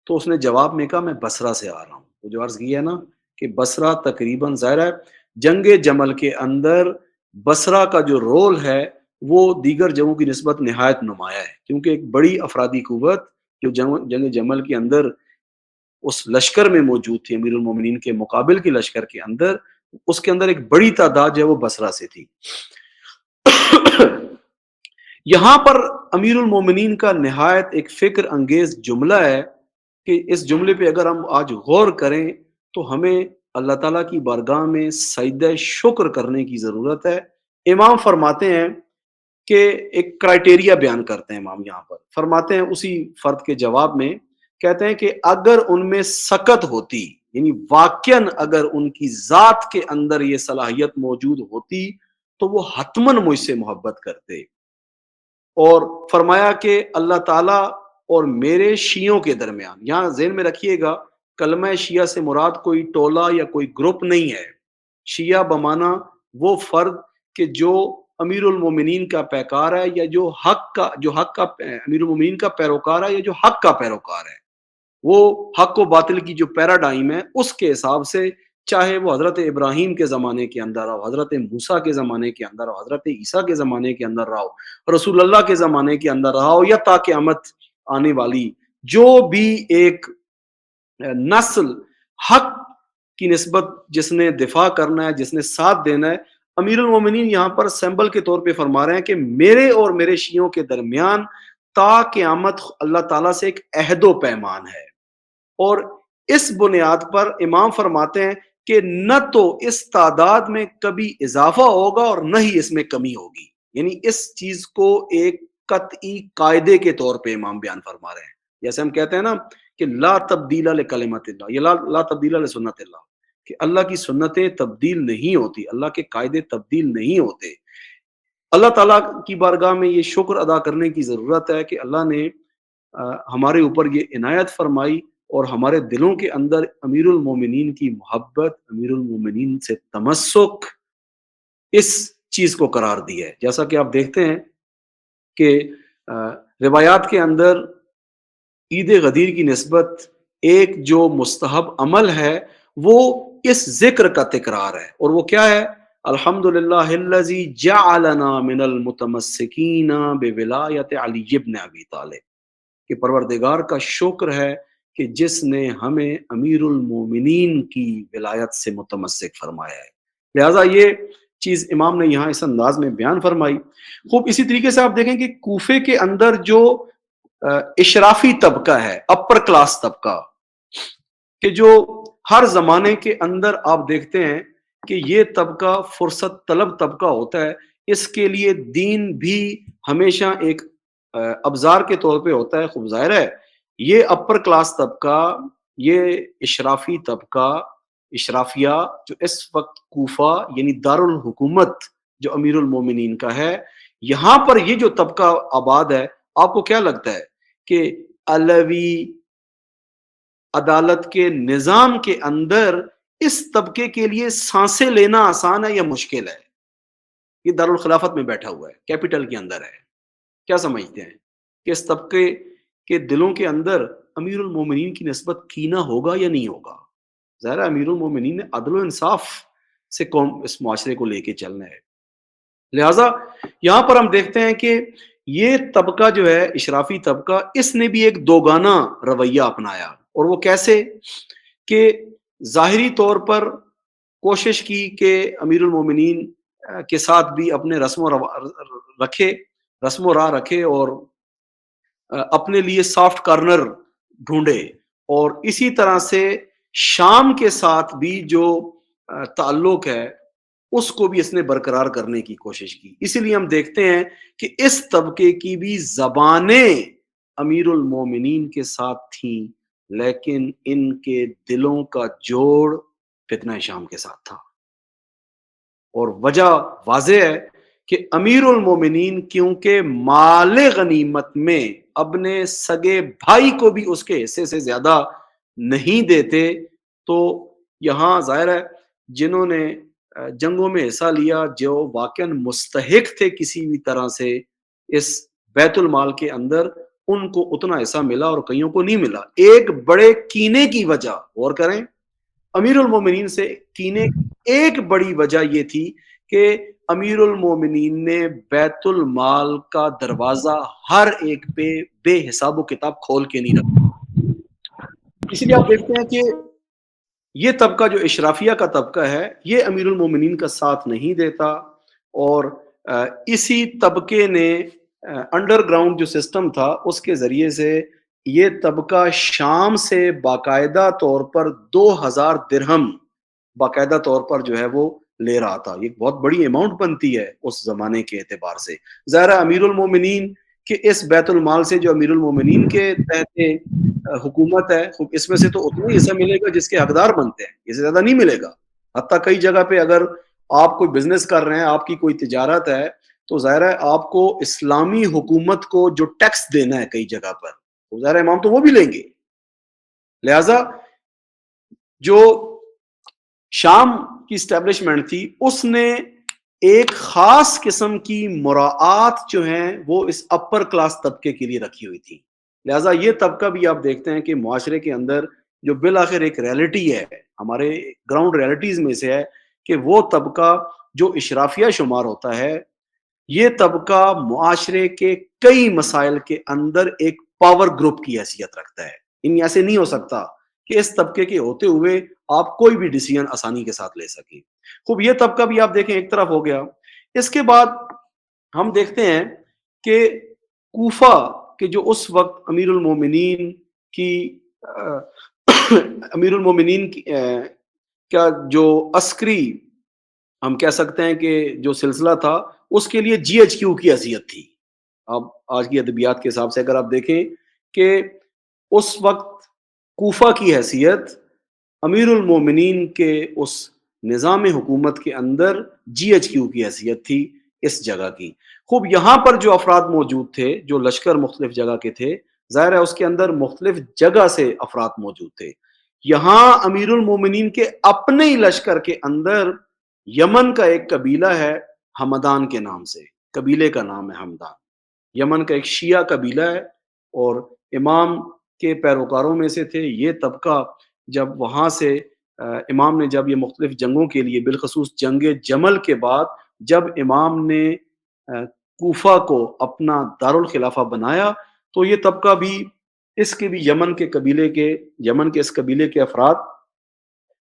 تو اس نے جواب میں کہا میں بصرہ سے آ رہا ہوں۔ وہ جو عرض کی ہے نا کہ بصرہ تقریباً ظاہر ہے جنگ جمل کے اندر بصرہ کا جو رول ہے وہ دیگر جنگوں کی نسبت نہایت نمایاں ہے، کیونکہ ایک بڑی افرادی قوت جو جنگ جمل کے اندر اس لشکر میں موجود تھی، امیر المومنین کے مقابل کے لشکر کے اندر، اس کے اندر ایک بڑی تعداد جو ہے وہ بصرہ سے تھی۔ یہاں پر امیر المومنین کا نہایت ایک فکر انگیز جملہ ہے کہ اس جملے پہ اگر ہم آج غور کریں تو ہمیں اللہ تعالیٰ کی بارگاہ میں سجدہ شکر کرنے کی ضرورت ہے۔ امام فرماتے ہیں کہ ایک کرائٹیریا بیان کرتے ہیں امام یہاں پر، فرماتے ہیں اسی فرد کے جواب میں، کہتے ہیں کہ اگر ان میں سکت ہوتی، یعنی واقعاً اگر ان کی ذات کے اندر یہ صلاحیت موجود ہوتی تو وہ حتماً مجھ سے محبت کرتے، اور فرمایا کہ اللہ تعالیٰ اور میرے شیعوں کے درمیان، یہاں ذہن میں رکھیے گا کلمہ شیعہ سے مراد کوئی ٹولہ یا کوئی گروپ نہیں ہے، شیعہ بمانا وہ فرد کہ جو امیر المومنین کا پیکار ہے، یا جو حق کا امیر المومنین کا پیروکار ہے، یا جو حق کا پیروکار ہے، وہ حق و باطل کی جو پیراڈائم ہے اس کے حساب سے، چاہے وہ حضرت ابراہیم کے زمانے کے اندر ہو، حضرت موسیٰ کے زمانے کے اندر ہو، حضرت عیسیٰ کے زمانے کے اندر رہا ہو، رسول اللہ کے زمانے کے اندر رہا ہو، یا تا قیامت آنے والی جو بھی ایک نسل حق کی نسبت جس نے دفاع کرنا ہے، جس نے ساتھ دینا ہے، امیر المومنین یہاں پر سیمبل کے طور پہ فرما رہے ہیں کہ میرے اور میرے شیعوں کے درمیان تا قیامت اللہ تعالیٰ سے ایک عہد و پیمان ہے، اور اس بنیاد پر امام فرماتے ہیں کہ نہ تو اس تعداد میں کبھی اضافہ ہوگا اور نہ ہی اس میں کمی ہوگی، یعنی اس چیز کو ایک قطعی قاعدے کے طور پہ امام بیان فرما رہے ہیں. جیسے ہم کہتے ہیں نا کہ لا تبدیل لکلمات اللہ، یہ لا تبدیل لسنت اللہ، کہ اللہ کی سنتیں تبدیل نہیں ہوتی، اللہ کے قاعدے تبدیل نہیں ہوتے. اللہ تعالیٰ کی بارگاہ میں یہ شکر ادا کرنے کی ضرورت ہے کہ اللہ نے ہمارے اوپر یہ عنایت فرمائی اور ہمارے دلوں کے اندر امیر المومنین کی محبت، امیر المومنین سے تمسک، اس چیز کو قرار دیا ہے. جیسا کہ آپ دیکھتے ہیں کہ روایات کے اندر عید غدیر کی نسبت ایک جو مستحب عمل ہے وہ اس ذکر کا تکرار ہے، اور وہ کیا ہے؟ الحمدللہ الذی جعلنا من المتمسکین بولایت علی ابن ابی طالب، کہ پروردگار کا شکر ہے کہ جس نے ہمیں امیر المومنین کی ولایت سے متمسک فرمایا ہے. لہٰذا یہ چیز امام نے یہاں اس انداز میں بیان فرمائی. خوب اسی طریقے سے آپ دیکھیں کہ کوفے کے اندر جو اشرافی طبقہ ہے، اپر کلاس طبقہ، کہ جو ہر زمانے کے اندر آپ دیکھتے ہیں کہ یہ طبقہ فرصت طلب طبقہ ہوتا ہے، اس کے لیے دین بھی ہمیشہ ایک ابزار کے طور پہ ہوتا ہے. خوب ظاہر ہے یہ اپر کلاس طبقہ، یہ اشرافی طبقہ، اشرافیہ جو اس وقت کوفہ یعنی دارالحکومت جو امیر المومنین کا ہے، یہاں پر یہ جو طبقہ آباد ہے، آپ کو کیا لگتا ہے کہ علوی عدالت کے نظام کے اندر اس طبقے کے لیے سانسیں لینا آسان ہے یا مشکل ہے؟ یہ دارالخلافت میں بیٹھا ہوا ہے، کیپٹل کے اندر ہے. کیا سمجھتے ہیں کہ اس طبقے کے دلوں کے اندر امیر المومنین کی نسبت کینہ ہوگا یا نہیں ہوگا؟ ظاہر ہے امیر المومنین نے عدل و انصاف سے قوم اس معاشرے کو لے کے چلنا ہے. لہٰذا یہاں پر ہم دیکھتے ہیں کہ یہ طبقہ جو ہے اشرافی طبقہ، اس نے بھی ایک دوگانہ رویہ اپنایا. اور وہ کیسے؟ کہ ظاہری طور پر کوشش کی کہ امیر المومنین کے ساتھ بھی اپنے رسم و راہ رکھے اور اپنے لیے سافٹ کارنر ڈھونڈے، اور اسی طرح سے شام کے ساتھ بھی جو تعلق ہے اس کو بھی اس نے برقرار کرنے کی کوشش کی. اسی لیے ہم دیکھتے ہیں کہ اس طبقے کی بھی زبانیں امیر المومنین کے ساتھ تھیں، لیکن ان کے دلوں کا جوڑ فتنہ شام کے ساتھ تھا. اور وجہ واضح ہے کہ امیر المومنین کیونکہ مال غنیمت میں اپنے سگے بھائی کو بھی اس کے حصے سے زیادہ نہیں دیتے، تو یہاں ظاہر ہے جنہوں نے جنگوں میں حصہ لیا، جو واقعاً مستحق تھے کسی بھی طرح سے اس بیت المال کے اندر، ان کو اتنا حصہ ملا اور کئیوں کو نہیں ملا. ایک بڑے کینے کی وجہ، غور کریں، امیر المومنین سے کینے ایک بڑی وجہ یہ تھی کہ امیر المومنین نے بیت المال کا دروازہ ہر ایک پہ بے حساب و کتاب کھول کے نہیں رکھا. اس لیے آپ دیکھتے ہیں کہ یہ طبقہ جو اشرافیہ کا طبقہ ہے، یہ امیر المومنین کا ساتھ نہیں دیتا، اور اسی طبقے نے انڈر گراؤنڈ جو سسٹم تھا اس کے ذریعے سے یہ طبقہ شام سے باقاعدہ طور پر 2000 درہم باقاعدہ طور پر جو ہے وہ لے رہا تھا. یہ بہت بڑی اماؤنٹ بنتی ہے اس زمانے کے اعتبار سے. ظاہر امیر المومنین کہ اس بیت المال سے جو امیر المومنین کے تحت حکومت ہے، اس میں سے تو اتنا ہی حصہ ملے گا جس کے حقدار بنتے ہیں، اس سے زیادہ نہیں ملے گا. حتیٰ کئی جگہ پہ اگر آپ کوئی بزنس کر رہے ہیں، آپ کی کوئی تجارت ہے، تو ظاہر ہے آپ کو اسلامی حکومت کو جو ٹیکس دینا ہے کئی جگہ پر، تو ظاہر امام تو وہ بھی لیں گے. لہذا جو شام کی اسٹیبلشمنٹ تھی اس نے ایک خاص قسم کی مراعات جو ہیں وہ اس اپر کلاس طبقے کے لیے رکھی ہوئی تھی. لہٰذا یہ طبقہ بھی آپ دیکھتے ہیں کہ معاشرے کے اندر جو بالآخر ایک ریئلٹی ہے، ہمارے گراؤنڈ ریئلٹیز میں سے ہے، کہ وہ طبقہ جو اشرافیہ شمار ہوتا ہے، یہ طبقہ معاشرے کے کئی مسائل کے اندر ایک پاور گروپ کی حیثیت رکھتا ہے. ان ایسے نہیں ہو سکتا کہ اس طبقے کے ہوتے ہوئے آپ کوئی بھی ڈیسیژن آسانی کے ساتھ لے سکیں. خوب یہ طبقہ بھی آپ دیکھیں ایک طرف ہو گیا. اس کے بعد ہم دیکھتے ہیں کہ کوفہ کہ جو اس وقت امیر المومنین کا جو عسکری ہم کہہ سکتے ہیں کہ جو سلسلہ تھا، اس کے لیے GHQ کی حیثیت تھی. آپ آج کی ادبیات کے حساب سے اگر آپ دیکھیں کہ اس وقت کوفہ کی حیثیت امیر المومنین کے اس نظام حکومت کے اندر جی ایچ کیو کی حیثیت تھی اس جگہ کی. خوب یہاں پر جو افراد موجود تھے، جو لشکر مختلف جگہ کے تھے، ظاہر ہے اس کے اندر مختلف جگہ سے افراد موجود تھے. یہاں امیر المومنین کے اپنے ہی لشکر کے اندر یمن کا ایک قبیلہ ہے حمدان کے نام سے، قبیلے کا نام ہے حمدان. یمن کا ایک شیعہ قبیلہ ہے اور امام کے پیروکاروں میں سے تھے. یہ طبقہ جب وہاں سے امام نے جب یہ مختلف جنگوں کے لیے بالخصوص جنگ جمل کے بعد جب امام نے کوفہ کو اپنا دارالخلافہ بنایا تو یہ طبقہ بھی اس کے بھی یمن کے اس قبیلے کے افراد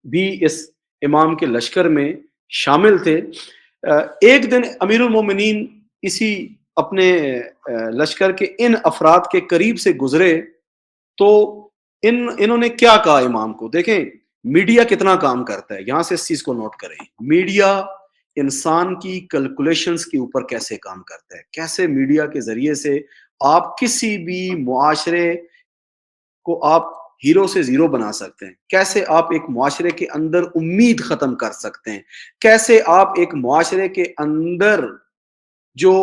بھی اس امام کے لشکر میں شامل تھے. ایک دن امیر المومنین اسی اپنے لشکر کے ان افراد کے قریب سے گزرے تو انہوں نے کیا کہا امام کو. دیکھیں میڈیا کتنا کام کرتا ہے، یہاں سے اس چیز کو نوٹ کریں. میڈیا انسان کی کیلکولیشنز کے اوپر کیسے کام کرتا ہے، کیسے میڈیا کے ذریعے سے آپ کسی بھی معاشرے کو آپ ہیرو سے زیرو بنا سکتے ہیں، کیسے آپ ایک معاشرے کے اندر امید ختم کر سکتے ہیں، کیسے آپ ایک معاشرے کے اندر جو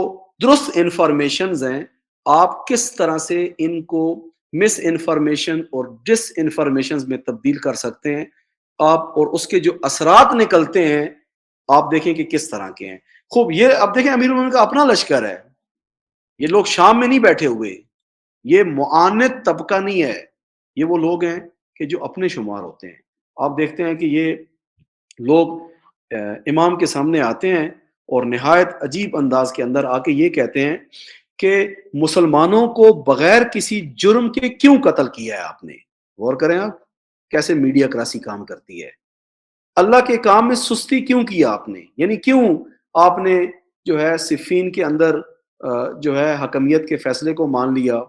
درست انفارمیشنز ہیں آپ کس طرح سے ان کو مس انفارمیشن اور ڈس انفارمیشنز میں تبدیل کر سکتے ہیں آپ، اور اس کے جو اثرات نکلتے ہیں آپ دیکھیں کہ کس طرح کے ہیں. خوب یہ اب دیکھیں امیر المومنین کا اپنا لشکر ہے، یہ لوگ شام میں نہیں بیٹھے ہوئے، یہ معاند طبقہ نہیں ہے، یہ وہ لوگ ہیں کہ جو اپنے شمار ہوتے ہیں. آپ دیکھتے ہیں کہ یہ لوگ امام کے سامنے آتے ہیں اور نہایت عجیب انداز کے اندر آ کے یہ کہتے ہیں کہ مسلمانوں کو بغیر کسی جرم کے کیوں قتل کیا ہے آپ نے. غور کریں آپ کیسے میڈیا کراسی کام کرتی ہے. اللہ کے کام میں سستی کیوں کیا آپ نے، یعنی کیوں آپ نے جو ہے صفین کے اندر جو ہے حکمیت کے فیصلے کو مان لیا،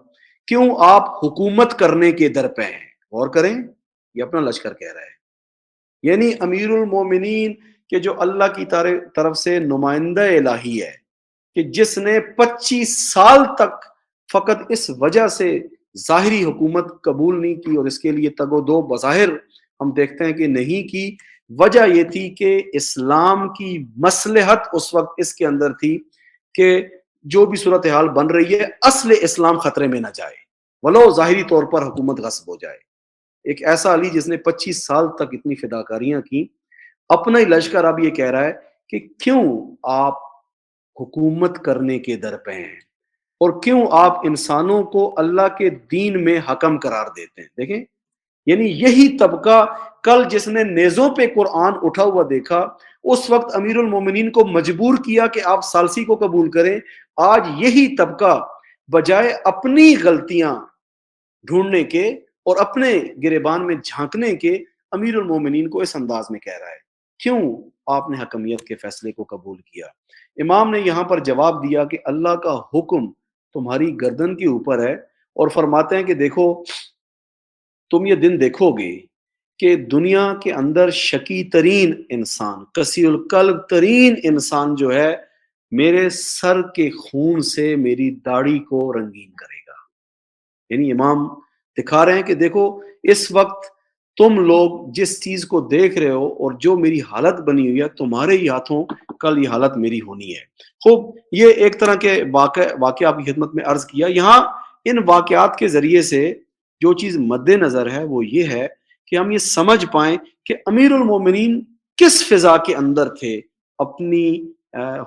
کیوں آپ حکومت کرنے کے در پہ ہیں. غور کریں یہ اپنا لشکر کہہ رہا ہے. یعنی امیر المومنین کہ جو اللہ کی طرف سے نمائندہ الہی ہے، کہ جس نے 25 سال تک فقط اس وجہ سے ظاہری حکومت قبول نہیں کی اور اس کے لیے تگ و دو بظاہر ہم دیکھتے ہیں کہ نہیں کی. وجہ یہ تھی کہ اسلام کی مصلحت اس وقت اس کے اندر تھی کہ جو بھی صورتحال بن رہی ہے اصل اسلام خطرے میں نہ جائے ولو ظاہری طور پر حکومت غصب ہو جائے. ایک ایسا علی جس نے 25 سال تک اتنی فداکاریاں کی، اپنا ہی لشکر اب یہ کہہ رہا ہے کہ کیوں آپ حکومت کرنے کے در پہ ہیں اور کیوں آپ انسانوں کو اللہ کے دین میں حکم قرار دیتے ہیں. دیکھیں یعنی یہی طبقہ کل جس نے نیزوں پہ قرآن اٹھا ہوا دیکھا اس وقت امیر المومنین کو مجبور کیا کہ آپ ثالثی کو قبول کریں. آج یہی طبقہ بجائے اپنی غلطیاں ڈھونڈنے کے اور اپنے گریبان میں جھانکنے کے امیر المومنین کو اس انداز میں کہہ رہا ہے کیوں آپ نے حکمیت کے فیصلے کو قبول کیا. امام نے یہاں پر جواب دیا کہ اللہ کا حکم تمہاری گردن کے اوپر ہے، اور فرماتے ہیں کہ دیکھو تم یہ دن دیکھو گے کہ دنیا کے اندر شقی ترین انسان، قسی القلب ترین انسان جو ہے میرے سر کے خون سے میری داڑھی کو رنگین کرے گا. یعنی امام دکھا رہے ہیں کہ دیکھو اس وقت تم لوگ جس چیز کو دیکھ رہے ہو اور جو میری حالت بنی ہوئی ہے تمہارے ہی ہاتھوں کل یہ حالت میری ہونی ہے. خوب یہ ایک طرح کے واقعہ آپ کی خدمت میں عرض کیا. یہاں ان واقعات کے ذریعے سے جو چیز مد نظر ہے وہ یہ ہے کہ ہم یہ سمجھ پائیں کہ امیر المومنین کس فضا کے اندر تھے اپنی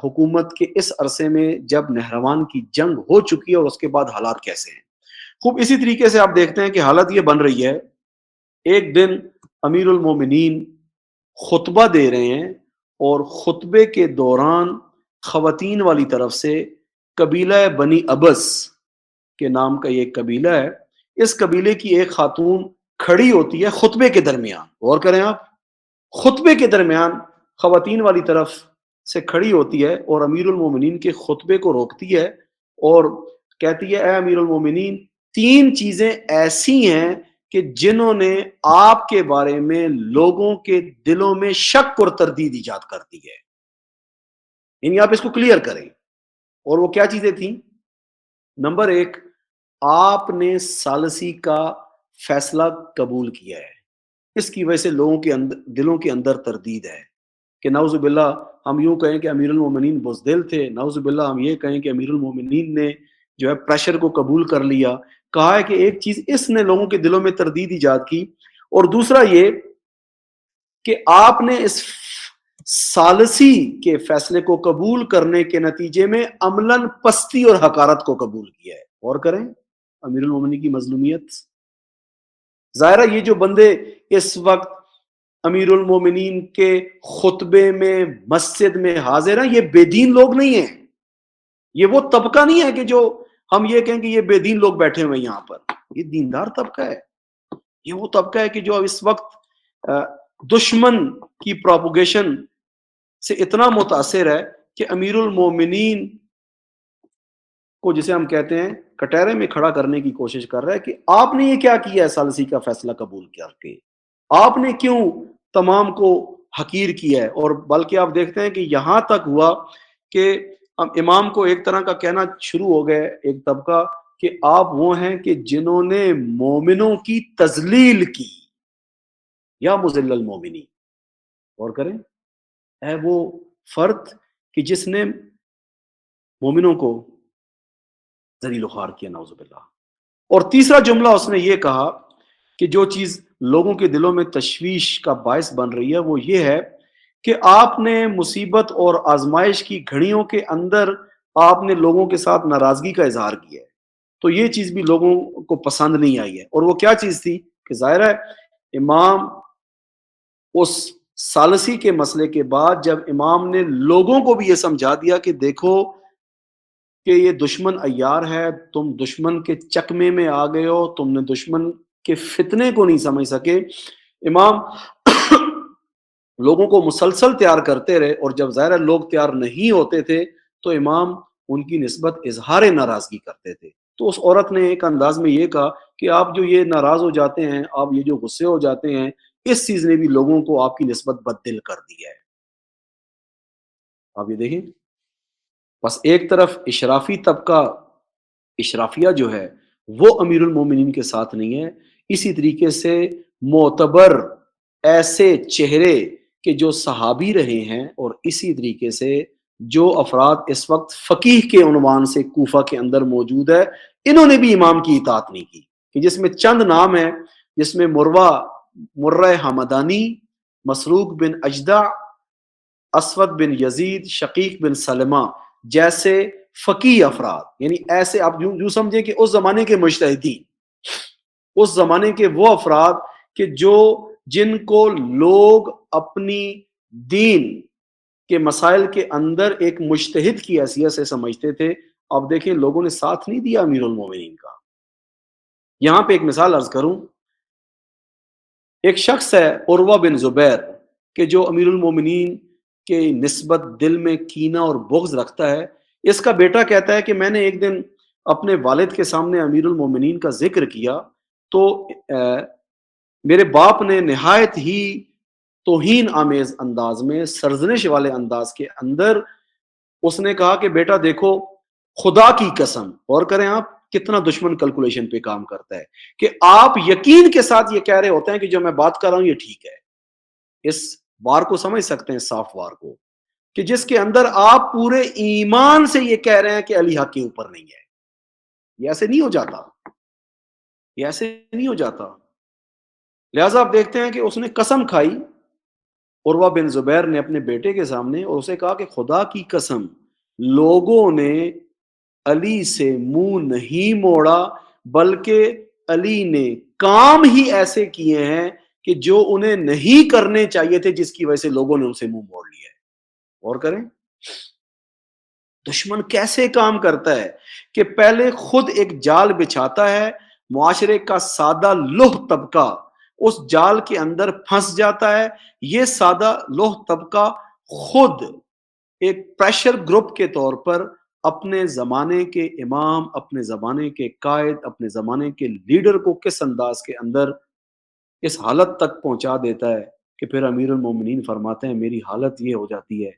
حکومت کے اس عرصے میں جب نہروان کی جنگ ہو چکی ہے اور اس کے بعد حالات کیسے ہیں. خوب اسی طریقے سے آپ دیکھتے ہیں کہ حالت یہ بن رہی ہے. ایک دن امیر المومنین خطبہ دے رہے ہیں اور خطبے کے دوران خواتین والی طرف سے قبیلہ بنی ابس کے نام کا یہ قبیلہ ہے، اس قبیلے کی ایک خاتون کھڑی ہوتی ہے خطبے کے درمیان. غور کریں آپ خطبے کے درمیان خواتین والی طرف سے کھڑی ہوتی ہے اور امیر المومنین کے خطبے کو روکتی ہے اور کہتی ہے اے امیر المومنین 3 چیزیں ایسی ہیں کہ جنہوں نے آپ کے بارے میں لوگوں کے دلوں میں شک اور تردید ایجاد کر دی ہے. یعنی آپ اس کو کلیئر کریں. اور وہ کیا چیزیں تھیں؟ نمبر ایک، آپ نے ثالثی کا فیصلہ قبول کیا ہے، اس کی وجہ سے لوگوں کے اندر، دلوں کے اندر تردید ہے کہ نعوذ باللہ ہم یوں کہیں کہ امیر المومنین بزدل تھے، نعوذ باللہ ہم یہ کہیں کہ امیر المومنین نے جو ہے پریشر کو قبول کر لیا. کہا ہے کہ ایک چیز اس نے لوگوں کے دلوں میں تردید ایجاد کی، اور دوسرا یہ کہ آپ نے اس ثالثی کے فیصلے کو قبول کرنے کے نتیجے میں عملاً پستی اور حقارت کو قبول کیا ہے. اور کریں امیر المومنین کی مظلومیت. ظاہرہ یہ جو بندے اس وقت امیر المومنین کے خطبے میں مسجد میں حاضر ہیں، یہ بے دین لوگ نہیں ہیں، یہ وہ طبقہ نہیں ہے کہ جو ہم یہ کہیں کہ یہ بے دین لوگ بیٹھے ہوئے یہاں پر. یہ دیندار طبقہ ہے، یہ وہ طبقہ ہے کہ جو اب اس وقت دشمن کی پروپوگیشن سے اتنا متاثر ہے کہ امیر المومنین کو، جسے ہم کہتے ہیں، کٹہرے میں کھڑا کرنے کی کوشش کر رہا ہے کہ آپ نے یہ کیا کیا ہے ثالثی کا فیصلہ قبول کر کے، آپ نے کیوں تمام کو حقیر کیا ہے. اور بلکہ آپ دیکھتے ہیں کہ یہاں تک ہوا کہ امام کو ایک طرح کا کہنا شروع ہو گیا ایک طبقہ کہ آپ وہ ہیں کہ جنہوں نے مومنوں کی تذلیل کی، یا مذل المومنین. اور کریں اے وہ فرد کہ جس نے مومنوں کو ذلیل و خوار کیا، نعوذ باللہ. اور تیسرا جملہ اس نے یہ کہا کہ جو چیز لوگوں کے دلوں میں تشویش کا باعث بن رہی ہے وہ یہ ہے کہ آپ نے مصیبت اور آزمائش کی گھڑیوں کے اندر آپ نے لوگوں کے ساتھ ناراضگی کا اظہار کیا ہے. تو یہ چیز بھی لوگوں کو پسند نہیں آئی ہے. اور وہ کیا چیز تھی کہ ظاہر ہے امام اس ثالثی کے مسئلے کے بعد جب امام نے لوگوں کو بھی یہ سمجھا دیا کہ دیکھو کہ یہ دشمن عیار ہے، تم دشمن کے چکمے میں آ گئے ہو، تم نے دشمن کے فتنے کو نہیں سمجھ سکے، امام لوگوں کو مسلسل تیار کرتے رہے. اور جب ظاہر لوگ تیار نہیں ہوتے تھے تو امام ان کی نسبت اظہار ناراضگی کرتے تھے. تو اس عورت نے ایک انداز میں یہ کہا کہ آپ جو یہ ناراض ہو جاتے ہیں، آپ یہ جو غصے ہو جاتے ہیں، اس چیز نے بھی لوگوں کو آپ کی نسبت بددل کر دیا ہے. آپ یہ دیکھیں، بس ایک طرف اشرافی طبقہ، اشرافیہ جو ہے وہ امیر المومنین کے ساتھ نہیں ہے، اسی طریقے سے معتبر ایسے چہرے کہ جو صحابی رہے ہیں، اور اسی طریقے سے جو افراد اس وقت فقیہ کے عنوان سے کوفہ کے اندر موجود ہے، انہوں نے بھی امام کی اطاعت نہیں کی. کہ جس میں چند نام ہیں، جس میں مرہ حمدانی، مسروق بن اجدع، اسود بن یزید، شقیق بن سلمہ جیسے فقیہ افراد. یعنی ایسے آپ یوں سمجھیں کہ اس زمانے کے مجتہدین، اس زمانے کے وہ افراد کہ جن کو لوگ اپنی دین کے مسائل کے اندر ایک مجتہد کی حیثیت سے سمجھتے تھے. اب دیکھیں لوگوں نے ساتھ نہیں دیا امیر المومنین کا. یہاں پہ ایک مثال عرض کروں، ایک شخص ہے عروہ بن زبیر کہ جو امیر المومنین کے نسبت دل میں کینہ اور بغض رکھتا ہے. اس کا بیٹا کہتا ہے کہ میں نے ایک دن اپنے والد کے سامنے امیر المومنین کا ذکر کیا تو میرے باپ نے نہایت ہی توہین آمیز انداز میں، سرزنش والے انداز کے اندر اس نے کہا کہ بیٹا دیکھو، خدا کی قسم، اور کریں آپ کتنا دشمن کیلکولیشن پہ کام کرتا ہے، کہ آپ یقین کے ساتھ یہ کہہ رہے ہوتے ہیں کہ جو میں بات کر رہا ہوں یہ ٹھیک ہے. اس وار کو سمجھ سکتے ہیں، صاف وار کو، کہ جس کے اندر آپ پورے ایمان سے یہ کہہ رہے ہیں کہ علی حق کے اوپر نہیں ہے. یہ ایسے نہیں ہو جاتا، یہ ایسے نہیں ہو جاتا. لہٰذا آپ دیکھتے ہیں کہ اس نے قسم کھائی عروہ بن زبیر نے اپنے بیٹے کے سامنے، اور اسے کہا کہ خدا کی قسم لوگوں نے علی سے منہ نہیں موڑا، بلکہ علی نے کام ہی ایسے کیے ہیں کہ جو انہیں نہیں کرنے چاہیے تھے، جس کی وجہ سے لوگوں نے ان سے منہ موڑ لیا ہے. اور کریں دشمن کیسے کام کرتا ہے کہ پہلے خود ایک جال بچھاتا ہے، معاشرے کا سادہ لوہ طبقہ اس جال کے اندر پھنس جاتا ہے. یہ سادہ لوہ طبقہ خود ایک پریشر گروپ کے طور پر اپنے زمانے کے امام، اپنے زمانے کے قائد، اپنے زمانے کے لیڈر کو کس انداز کے اندر اس حالت تک پہنچا دیتا ہے کہ پھر امیر المومنین فرماتے ہیں میری حالت یہ ہو جاتی ہے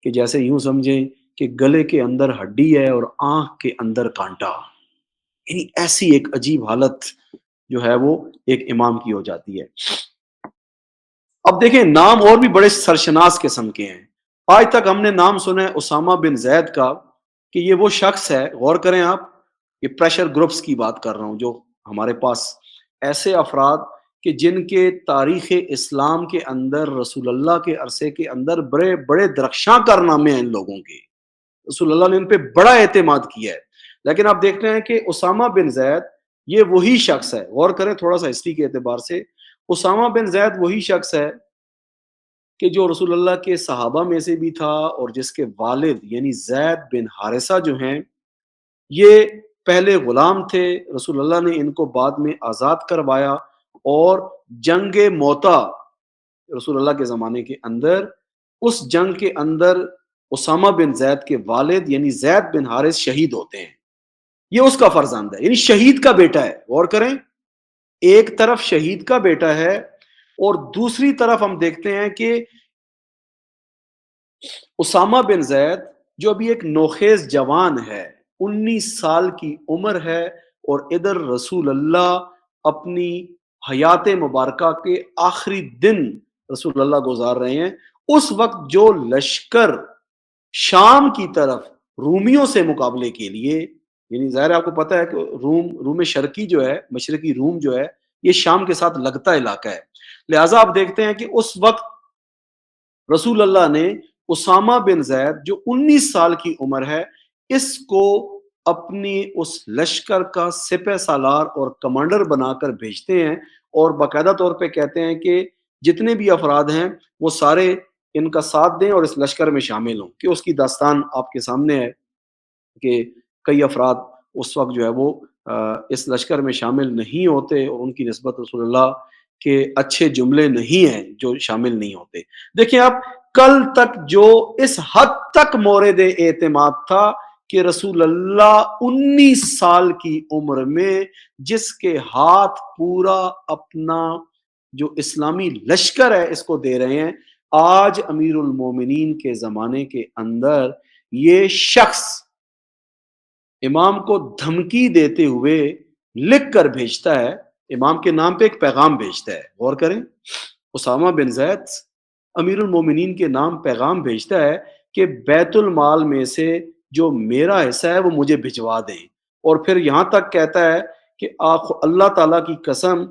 کہ جیسے یوں سمجھیں کہ گلے کے اندر ہڈی ہے اور آنکھ کے اندر کانٹا. یعنی ایسی ایک عجیب حالت جو ہے وہ ایک امام کی ہو جاتی ہے۔ اب دیکھیں نام اور بھی بڑے سرشناس قسم کے ہیں۔ آج تک ہم نے نام سنا ہے اسامہ بن زید کا، کہ یہ وہ شخص ہے، غور کریں آپ، یہ پریشر گروپس کی بات کر رہا ہوں جو ہمارے پاس ایسے افراد کہ جن کے تاریخ اسلام کے اندر رسول اللہ کے عرصے کے اندر بڑے بڑے درخشاں کارنامے ہیں ان لوگوں کے، رسول اللہ نے ان پہ بڑا اعتماد کیا ہے۔ لیکن آپ دیکھتے ہیں کہ اسامہ بن زید یہ وہی شخص ہے، غور کریں تھوڑا سا ہسٹری کے اعتبار سے، اسامہ بن زید وہی شخص ہے کہ جو رسول اللہ کے صحابہ میں سے بھی تھا، اور جس کے والد یعنی زید بن حارثہ جو ہیں، یہ پہلے غلام تھے، رسول اللہ نے ان کو بعد میں آزاد کروایا، اور جنگ موتا رسول اللہ کے زمانے کے اندر، اس جنگ کے اندر اسامہ بن زید کے والد یعنی زید بن حارث شہید ہوتے ہیں۔ یہ اس کا فرزند ہے، یعنی شہید کا بیٹا ہے۔ غور کریں، ایک طرف شہید کا بیٹا ہے، اور دوسری طرف ہم دیکھتے ہیں کہ اسامہ بن زید جو ابھی ایک نوخیز جوان ہے، 19 سال کی عمر ہے، اور ادھر رسول اللہ اپنی حیات مبارکہ کے آخری دن رسول اللہ گزار رہے ہیں۔ اس وقت جو لشکر شام کی طرف رومیوں سے مقابلے کے لیے، یعنی ظاہر ہے آپ کو پتہ ہے کہ روم شرقی جو ہے، مشرقی روم جو ہے، یہ شام کے ساتھ لگتا علاقہ ہے، لہٰذا آپ دیکھتے ہیں کہ اس وقت رسول اللہ نے اسامہ بن زید جو 19 سال کی عمر ہے، اس کو اپنی اس لشکر کا سپہ سالار اور کمانڈر بنا کر بھیجتے ہیں، اور باقاعدہ طور پہ کہتے ہیں کہ جتنے بھی افراد ہیں وہ سارے ان کا ساتھ دیں اور اس لشکر میں شامل ہوں، کہ اس کی داستان آپ کے سامنے ہے کہ کئی افراد اس وقت جو ہے وہ اس لشکر میں شامل نہیں ہوتے، اور ان کی نسبت رسول اللہ کے اچھے جملے نہیں ہیں جو شامل نہیں ہوتے۔ دیکھیں آپ، کل تک جو اس حد تک مورد اعتماد تھا کہ رسول اللہ 19 سال کی عمر میں جس کے ہاتھ پورا اپنا جو اسلامی لشکر ہے اس کو دے رہے ہیں، آج امیر المومنین کے زمانے کے اندر یہ شخص امام کو دھمکی دیتے ہوئے لکھ کر بھیجتا ہے، امام کے نام پہ ایک پیغام بھیجتا ہے۔ غور کریں، اسامہ بن زید امیر المومنین کے نام پیغام بھیجتا ہے کہ بیت المال میں سے جو میرا حصہ ہے وہ مجھے بھجوا دیں، اور پھر یہاں تک کہتا ہے کہ آپ اللہ تعالیٰ کی قسم،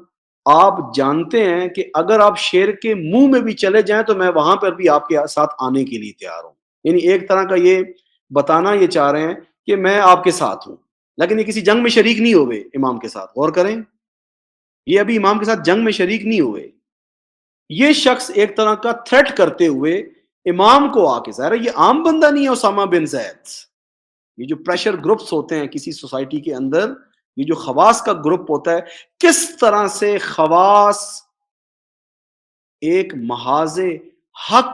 آپ جانتے ہیں کہ اگر آپ شیر کے منہ میں بھی چلے جائیں تو میں وہاں پر بھی آپ کے ساتھ آنے کے لیے تیار ہوں۔ یعنی ایک طرح کا یہ بتانا یہ چاہ رہے ہیں کہ میں آپ کے ساتھ ہوں، لیکن یہ کسی جنگ میں شریک نہیں ہوئے امام کے ساتھ۔ غور کریں، یہ ابھی امام کے ساتھ جنگ میں شریک نہیں ہوئے۔ یہ شخص ایک طرح کا تھریٹ کرتے ہوئے امام کو آ کے، ظاہر ہے یہ عام بندہ نہیں ہے اسامہ بن زید، یہ جو پریشر گروپس ہوتے ہیں کسی سوسائٹی کے اندر، یہ جو خواص کا گروپ ہوتا ہے، کس طرح سے خواص ایک محاذ حق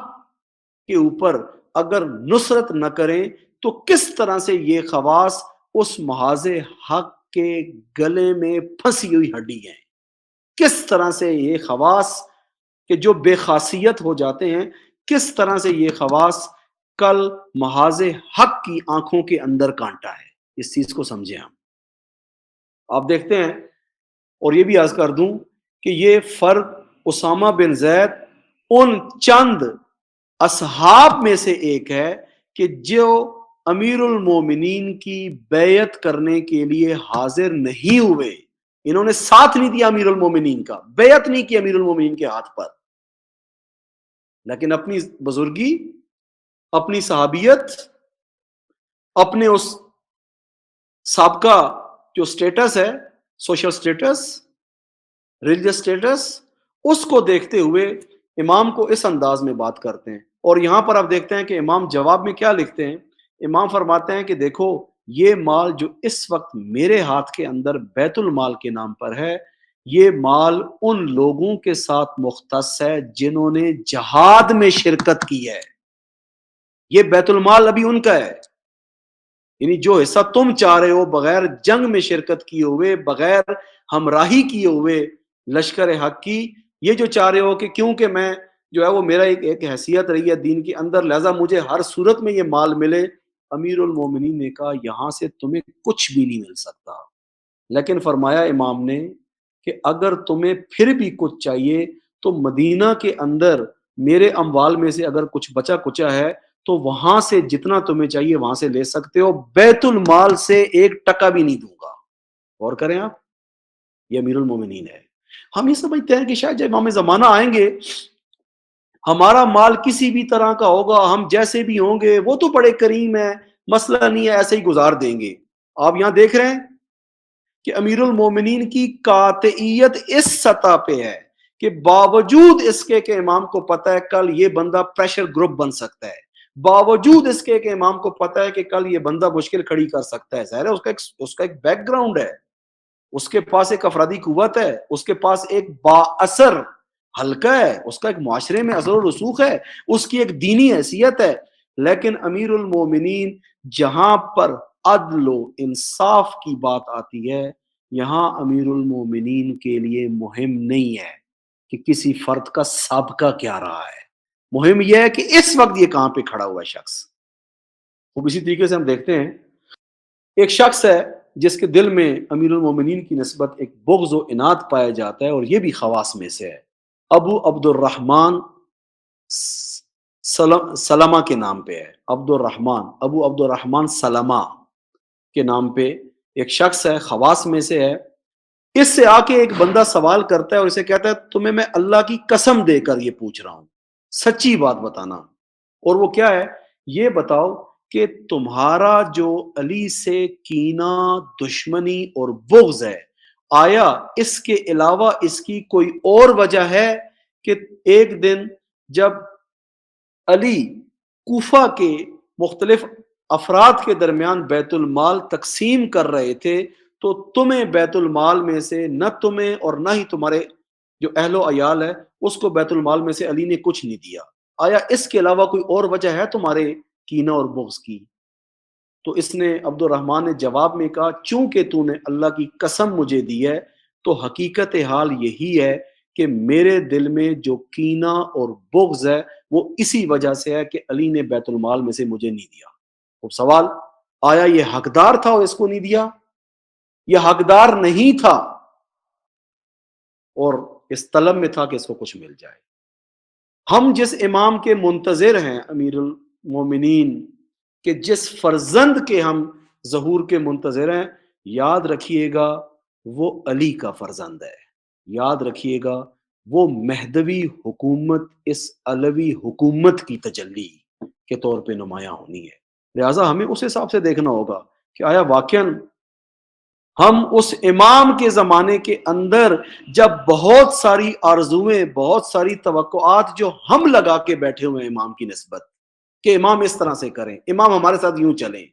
کے اوپر اگر نصرت نہ کریں تو کس طرح سے یہ خواص اس محاذ حق کے گلے میں پھنسی ہوئی ہڈی ہیں، کس طرح سے یہ خواص کہ جو بے خاصیت ہو جاتے ہیں، کس طرح سے یہ خواص کل محاذ حق کی آنکھوں کے اندر کانٹا ہے۔ اس چیز کو سمجھیں آپ دیکھتے ہیں، اور یہ بھی عرض کر دوں کہ یہ فرد اسامہ بن زید ان چند اصحاب میں سے ایک ہے کہ جو امیر المومنین کی بیعت کرنے کے لیے حاضر نہیں ہوئے، انہوں نے ساتھ نہیں دیا امیر المومنین کا، بیعت نہیں کی امیر المومنین کے ہاتھ پر، لیکن اپنی بزرگی، اپنی صحابیت، اپنے اس سابقہ جو سٹیٹس ہے، سوشل سٹیٹس، ریلیجس سٹیٹس، اس کو دیکھتے ہوئے امام کو اس انداز میں بات کرتے ہیں۔ اور یہاں پر آپ دیکھتے ہیں کہ امام جواب میں کیا لکھتے ہیں، امام فرماتے ہیں کہ دیکھو یہ مال جو اس وقت میرے ہاتھ کے اندر بیت المال کے نام پر ہے، یہ مال ان لوگوں کے ساتھ مختص ہے جنہوں نے جہاد میں شرکت کی ہے، یہ بیت المال ابھی ان کا ہے۔ یعنی جو حصہ تم چاہ رہے ہو بغیر جنگ میں شرکت کیے ہوئے، بغیر ہمراہی کیے ہوئے لشکر حق کی، یہ جو چاہ رہے ہو کہ کیونکہ میں جو ہے وہ میرا ایک حیثیت رہی ہے دین کے اندر، لہذا مجھے ہر صورت میں یہ مال ملے، امیر المومنین نے کہا یہاں سے تمہیں کچھ بھی نہیں مل سکتا، لیکن فرمایا امام نے کہ اگر تمہیں پھر بھی کچھ چاہیے تو مدینہ کے اندر میرے اموال میں سے اگر کچھ بچا کچا ہے تو وہاں سے جتنا تمہیں چاہیے وہاں سے لے سکتے ہو، بیت المال سے 1 ٹکا بھی نہیں دوں گا۔ غور کریں آپ، یہ امیر المومنین ہے۔ ہم یہ سمجھتے ہیں کہ شاید جب امام زمانہ آئیں گے ہمارا مال کسی بھی طرح کا ہوگا، ہم جیسے بھی ہوں گے، وہ تو بڑے کریم ہے، مسئلہ نہیں ہے، ایسے ہی گزار دیں گے۔ آپ یہاں دیکھ رہے ہیں کہ امیر المومنین کی قاطعیت اس سطح پہ ہے کہ باوجود اس کے کہ امام کو پتہ ہے کل یہ بندہ پریشر گروپ بن سکتا ہے، باوجود اس کے کہ امام کو پتہ ہے کہ کل یہ بندہ مشکل کھڑی کر سکتا ہے، ظاہر ہے اس کا ایک بیک گراؤنڈ ہے، اس کے پاس ایک افرادی قوت ہے، اس کے پاس ایک با اثر حلقہ ہے، اس کا ایک معاشرے میں اثر و رسوخ ہے، اس کی ایک دینی حیثیت ہے۔ لیکن امیر المومنین جہاں پر عدل و انصاف کی بات آتی ہے، یہاں امیر المومنین کے لیے مہم نہیں ہے کہ کسی فرد کا سابقہ کیا رہا ہے، مہم یہ ہے کہ اس وقت یہ کہاں پہ کھڑا ہوا ہے شخص۔ خوب اسی طریقے سے ہم دیکھتے ہیں ایک شخص ہے جس کے دل میں امیر المومنین کی نسبت ایک بغض و عناد پایا جاتا ہے، اور یہ بھی خواص میں سے ہے۔ ابو عبد الرحمن سلمہ کے نام پہ ہے، ابو عبد الرحمن سلمہ کے نام پہ ایک شخص ہے، خواص میں سے ہے۔ اس سے آ کے ایک بندہ سوال کرتا ہے اور اسے کہتا ہے تمہیں میں اللہ کی قسم دے کر یہ پوچھ رہا ہوں، سچی بات بتانا۔ اور وہ کیا ہے؟ یہ بتاؤ کہ تمہارا جو علی سے کینہ، دشمنی اور بغض ہے، آیا اس کے علاوہ اس کی کوئی اور وجہ ہے کہ ایک دن جب علی کوفہ کے مختلف افراد کے درمیان بیت المال تقسیم کر رہے تھے تو تمہیں بیت المال میں سے نہ تمہیں اور نہ ہی تمہارے جو اہل و عیال ہے اس کو بیت المال میں سے علی نے کچھ نہیں دیا، آیا اس کے علاوہ کوئی اور وجہ ہے تمہارے کینہ اور بغض کی؟ تو اس نے عبد الرحمن نے جواب میں کہا چونکہ تو نے اللہ کی قسم مجھے دی ہے تو حقیقت حال یہی ہے کہ میرے دل میں جو کینہ اور بغض ہے وہ اسی وجہ سے ہے کہ علی نے بیت المال میں سے مجھے نہیں دیا۔ اب سوال، آیا یہ حقدار تھا اور اس کو نہیں دیا؟ یہ حقدار نہیں تھا اور اس طلب میں تھا کہ اس کو کچھ مل جائے۔ ہم جس امام کے منتظر ہیں امیر المومنین کہ جس فرزند کے ہم ظہور کے منتظر ہیں، یاد رکھیے گا وہ علی کا فرزند ہے، یاد رکھیے گا وہ مہدوی حکومت اس علوی حکومت کی تجلی کے طور پہ نمایاں ہونی ہے۔ لہٰذا ہمیں اس حساب سے دیکھنا ہوگا کہ آیا واقعاً ہم اس امام کے زمانے کے اندر جب بہت ساری آرزویں، بہت ساری توقعات جو ہم لگا کے بیٹھے ہوئے ہیں امام کی نسبت کہ امام اس طرح سے کریں، امام ہمارے ساتھ یوں چلیں،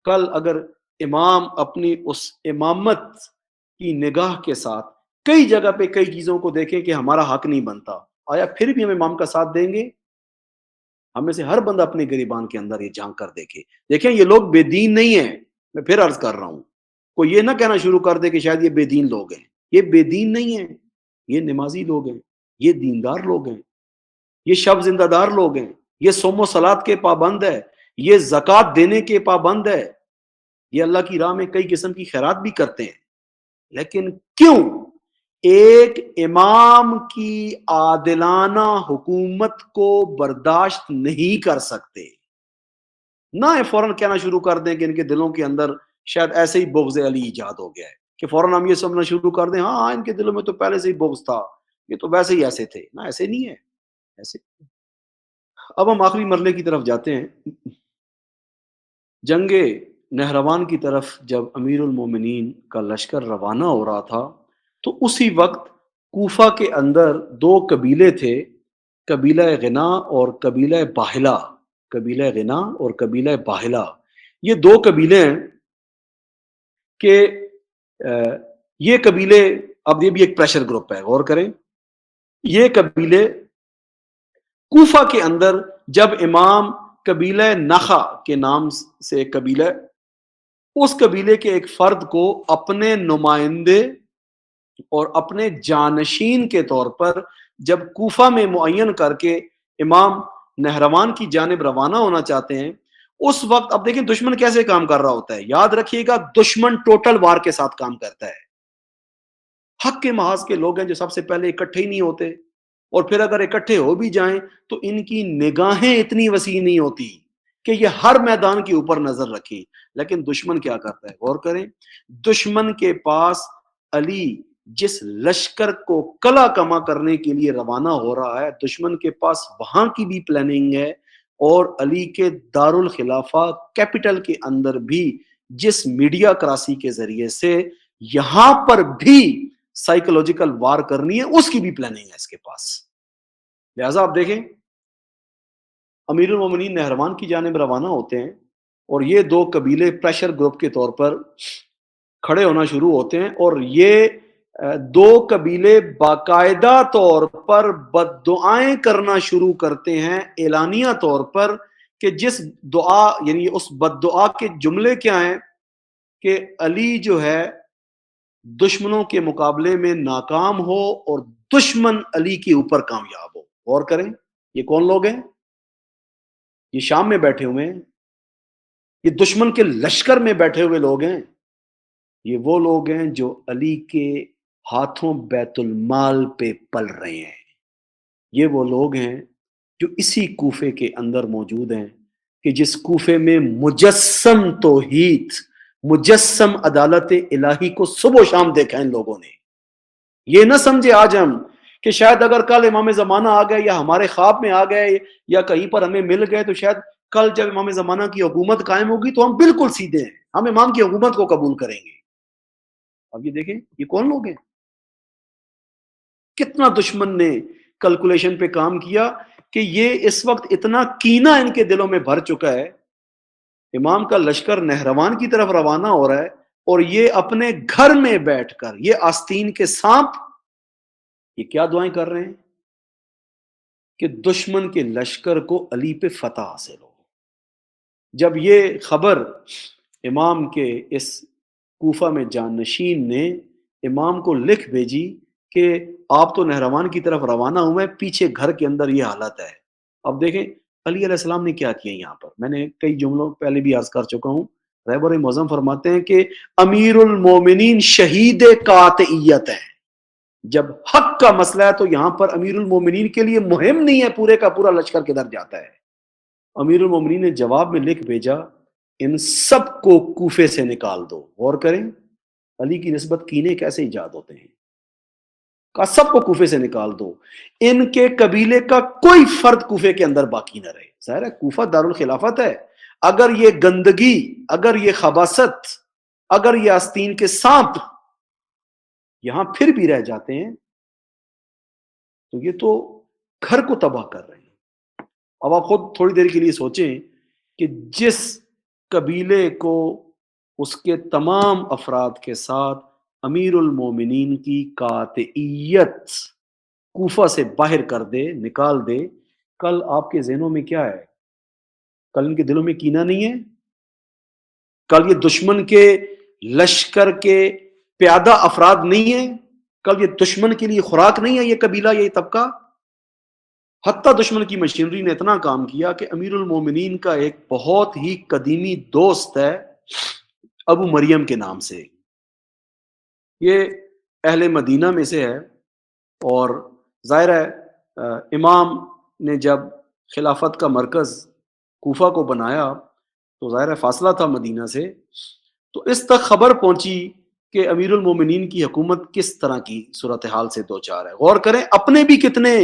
کل اگر امام اپنی اس امامت کی نگاہ کے ساتھ کئی جگہ پہ کئی چیزوں کو دیکھیں کہ ہمارا حق نہیں بنتا، آیا پھر بھی ہم امام کا ساتھ دیں گے؟ ہم میں سے ہر بندہ اپنے گریبان کے اندر یہ جھانک کر دیکھے۔ دیکھیں یہ لوگ بے دین نہیں ہیں، میں پھر عرض کر رہا ہوں، کوئی یہ نہ کہنا شروع کر دے کہ شاید یہ بے دین لوگ ہیں، یہ بے دین نہیں ہیں، یہ نمازی لوگ ہیں، یہ دیندار لوگ ہیں، یہ شب زندہ دار لوگ ہیں، یہ صوم و صلات کے پابند ہے، یہ زکوٰۃ دینے کے پابند ہے، یہ اللہ کی راہ میں کئی قسم کی خیرات بھی کرتے ہیں، لیکن کیوں ایک امام کی عادلانہ حکومت کو برداشت نہیں کر سکتے؟ نہ فوراً کہنا شروع کر دیں کہ ان کے دلوں کے اندر شاید ایسے ہی بغض علی ایجاد ہو گیا ہے کہ فوراً ہم یہ سمجھنا شروع کر دیں ہاں ان کے دلوں میں تو پہلے سے ہی بغض تھا، یہ تو ویسے ہی ایسے تھے۔ نہ ایسے نہیں ہے، ایسے۔ اب ہم آخری مرحلے کی طرف جاتے ہیں۔ جنگ نہروان کی طرف جب امیر المومنین کا لشکر روانہ ہو رہا تھا تو اسی وقت کوفہ کے اندر 2 قبیلے تھے، قبیلہ غنا اور قبیلہ باہلہ، قبیلہ غنا اور قبیلہ باہلہ۔ یہ 2 قبیلے ہیں کہ یہ قبیلے، اب یہ بھی ایک پریشر گروپ ہے، غور کریں، یہ قبیلے کوفہ کے اندر جب امام قبیلہ نخا کے نام سے ایک قبیلہ، اس قبیلے کے ایک فرد کو اپنے نمائندے اور اپنے جانشین کے طور پر جب کوفہ میں معین کر کے امام نہروان کی جانب روانہ ہونا چاہتے ہیں، اس وقت اب دیکھیں دشمن کیسے کام کر رہا ہوتا ہے، یاد رکھیے گا دشمن ٹوٹل وار کے ساتھ کام کرتا ہے. حق کے محاذ کے لوگ ہیں جو سب سے پہلے اکٹھے ہی نہیں ہوتے، اور پھر اگر اکٹھے ہو بھی جائیں تو ان کی نگاہیں اتنی وسیع نہیں ہوتی کہ یہ ہر میدان کے اوپر نظر رکھیں. لیکن دشمن کیا کرتا ہے، غور کریں. دشمن کے پاس علی جس لشکر کو کلا کما کرنے کے لیے روانہ ہو رہا ہے، دشمن کے پاس وہاں کی بھی پلاننگ ہے، اور علی کے دارالخلافہ کیپٹل کے اندر بھی جس میڈیا کراسی کے ذریعے سے یہاں پر بھی سائیکولوجیکل وار کرنی ہے، اس کی بھی پلاننگ ہے اس کے پاس. لہذا آپ دیکھیں امیر المومنین نہروان کی جانب روانہ ہوتے ہیں، اور یہ دو قبیلے پریشر گروپ کے طور پر کھڑے ہونا شروع ہوتے ہیں، اور یہ دو قبیلے باقاعدہ طور پر بد دعائیں کرنا شروع کرتے ہیں اعلانیہ طور پر، کہ جس دعا یعنی اس بد دعا کے جملے کیا ہیں کہ علی جو ہے دشمنوں کے مقابلے میں ناکام ہو اور دشمن علی کے اوپر کامیاب ہو. غور کریں یہ کون لوگ ہیں؟ یہ شام میں بیٹھے ہوئے ہیں، یہ دشمن کے لشکر میں بیٹھے ہوئے لوگ ہیں. یہ وہ لوگ ہیں جو علی کے ہاتھوں بیت المال پہ پل رہے ہیں. یہ وہ لوگ ہیں جو اسی کوفے کے اندر موجود ہیں کہ جس کوفے میں مجسم توحید، مجسم عدالت الہی کو صبح و شام دیکھا ان لوگوں نے. یہ نہ سمجھے آج ہم کہ شاید اگر کل امام زمانہ آ گئے یا ہمارے خواب میں آ گئے یا کہیں پر ہمیں مل گئے تو شاید کل جب امام زمانہ کی حکومت قائم ہوگی تو ہم بالکل سیدھے ہیں، ہم امام کی حکومت کو قبول کریں گے. اب یہ دیکھیں یہ کون لوگ ہیں، کتنا دشمن نے کیلکولیشن پہ کام کیا کہ یہ اس وقت اتنا کینہ ان کے دلوں میں بھر چکا ہے. امام کا لشکر نہروان کی طرف روانہ ہو رہا ہے، اور یہ اپنے گھر میں بیٹھ کر یہ آستین کے سانپ یہ کیا دعائیں کر رہے ہیں کہ دشمن کے لشکر کو علی پہ فتح حاصل ہو. جب یہ خبر امام کے اس کوفہ میں جانشین نے امام کو لکھ بھیجی کہ آپ تو نہروان کی طرف روانہ ہوئے، پیچھے گھر کے اندر یہ حالت ہے. اب دیکھیں علی علیہ السلام نے کیا کیا. یہاں پر میں نے کئی جملوں پہلے بھی عرض کر چکا ہوں، رہبر معظم فرماتے ہیں کہ امیر المومنین شہید قاطعیت ہیں. جب حق کا مسئلہ ہے تو یہاں پر امیر المومنین کے لیے مہم نہیں ہے پورے کا پورا لشکر کدھر جاتا ہے. امیر المومنین نے جواب میں لکھ بھیجا ان سب کو کوفے سے نکال دو. غور کریں علی کی نسبت کینے کیسے ایجاد ہوتے ہیں. کہا سب کو کوفے سے نکال دو، ان کے قبیلے کا کوئی فرد کوفے کے اندر باقی نہ رہے. ظاہر ہے کوفہ دارالخلافت ہے، اگر یہ گندگی، اگر یہ خباثت، اگر یہ آستین کے سانپ یہاں پھر بھی رہ جاتے ہیں تو یہ تو گھر کو تباہ کر رہے ہیں. اب آپ خود تھوڑی دیر کے لیے سوچیں کہ جس قبیلے کو اس کے تمام افراد کے ساتھ امیر المومنین کی قاطعیت کوفہ سے باہر کر دے، نکال دے، کل آپ کے ذہنوں میں کیا ہے؟ کل ان کے دلوں میں کینہ نہیں ہے؟ کل یہ دشمن کے لشکر کے پیادہ افراد نہیں ہیں؟ کل یہ دشمن کے لیے خوراک نہیں ہے یہ قبیلہ، یہ طبقہ؟ حتیٰ دشمن کی مشینری نے اتنا کام کیا کہ امیر المومنین کا ایک بہت ہی قدیمی دوست ہے ابو مریم کے نام سے، یہ اہل مدینہ میں سے ہے. اور ظاہر ہے امام نے جب خلافت کا مرکز کوفہ کو بنایا تو ظاہر ہے فاصلہ تھا مدینہ سے، تو اس تک خبر پہنچی کہ امیر المومنین کی حکومت کس طرح کی صورتحال سے دوچار ہے. غور کریں اپنے بھی کتنے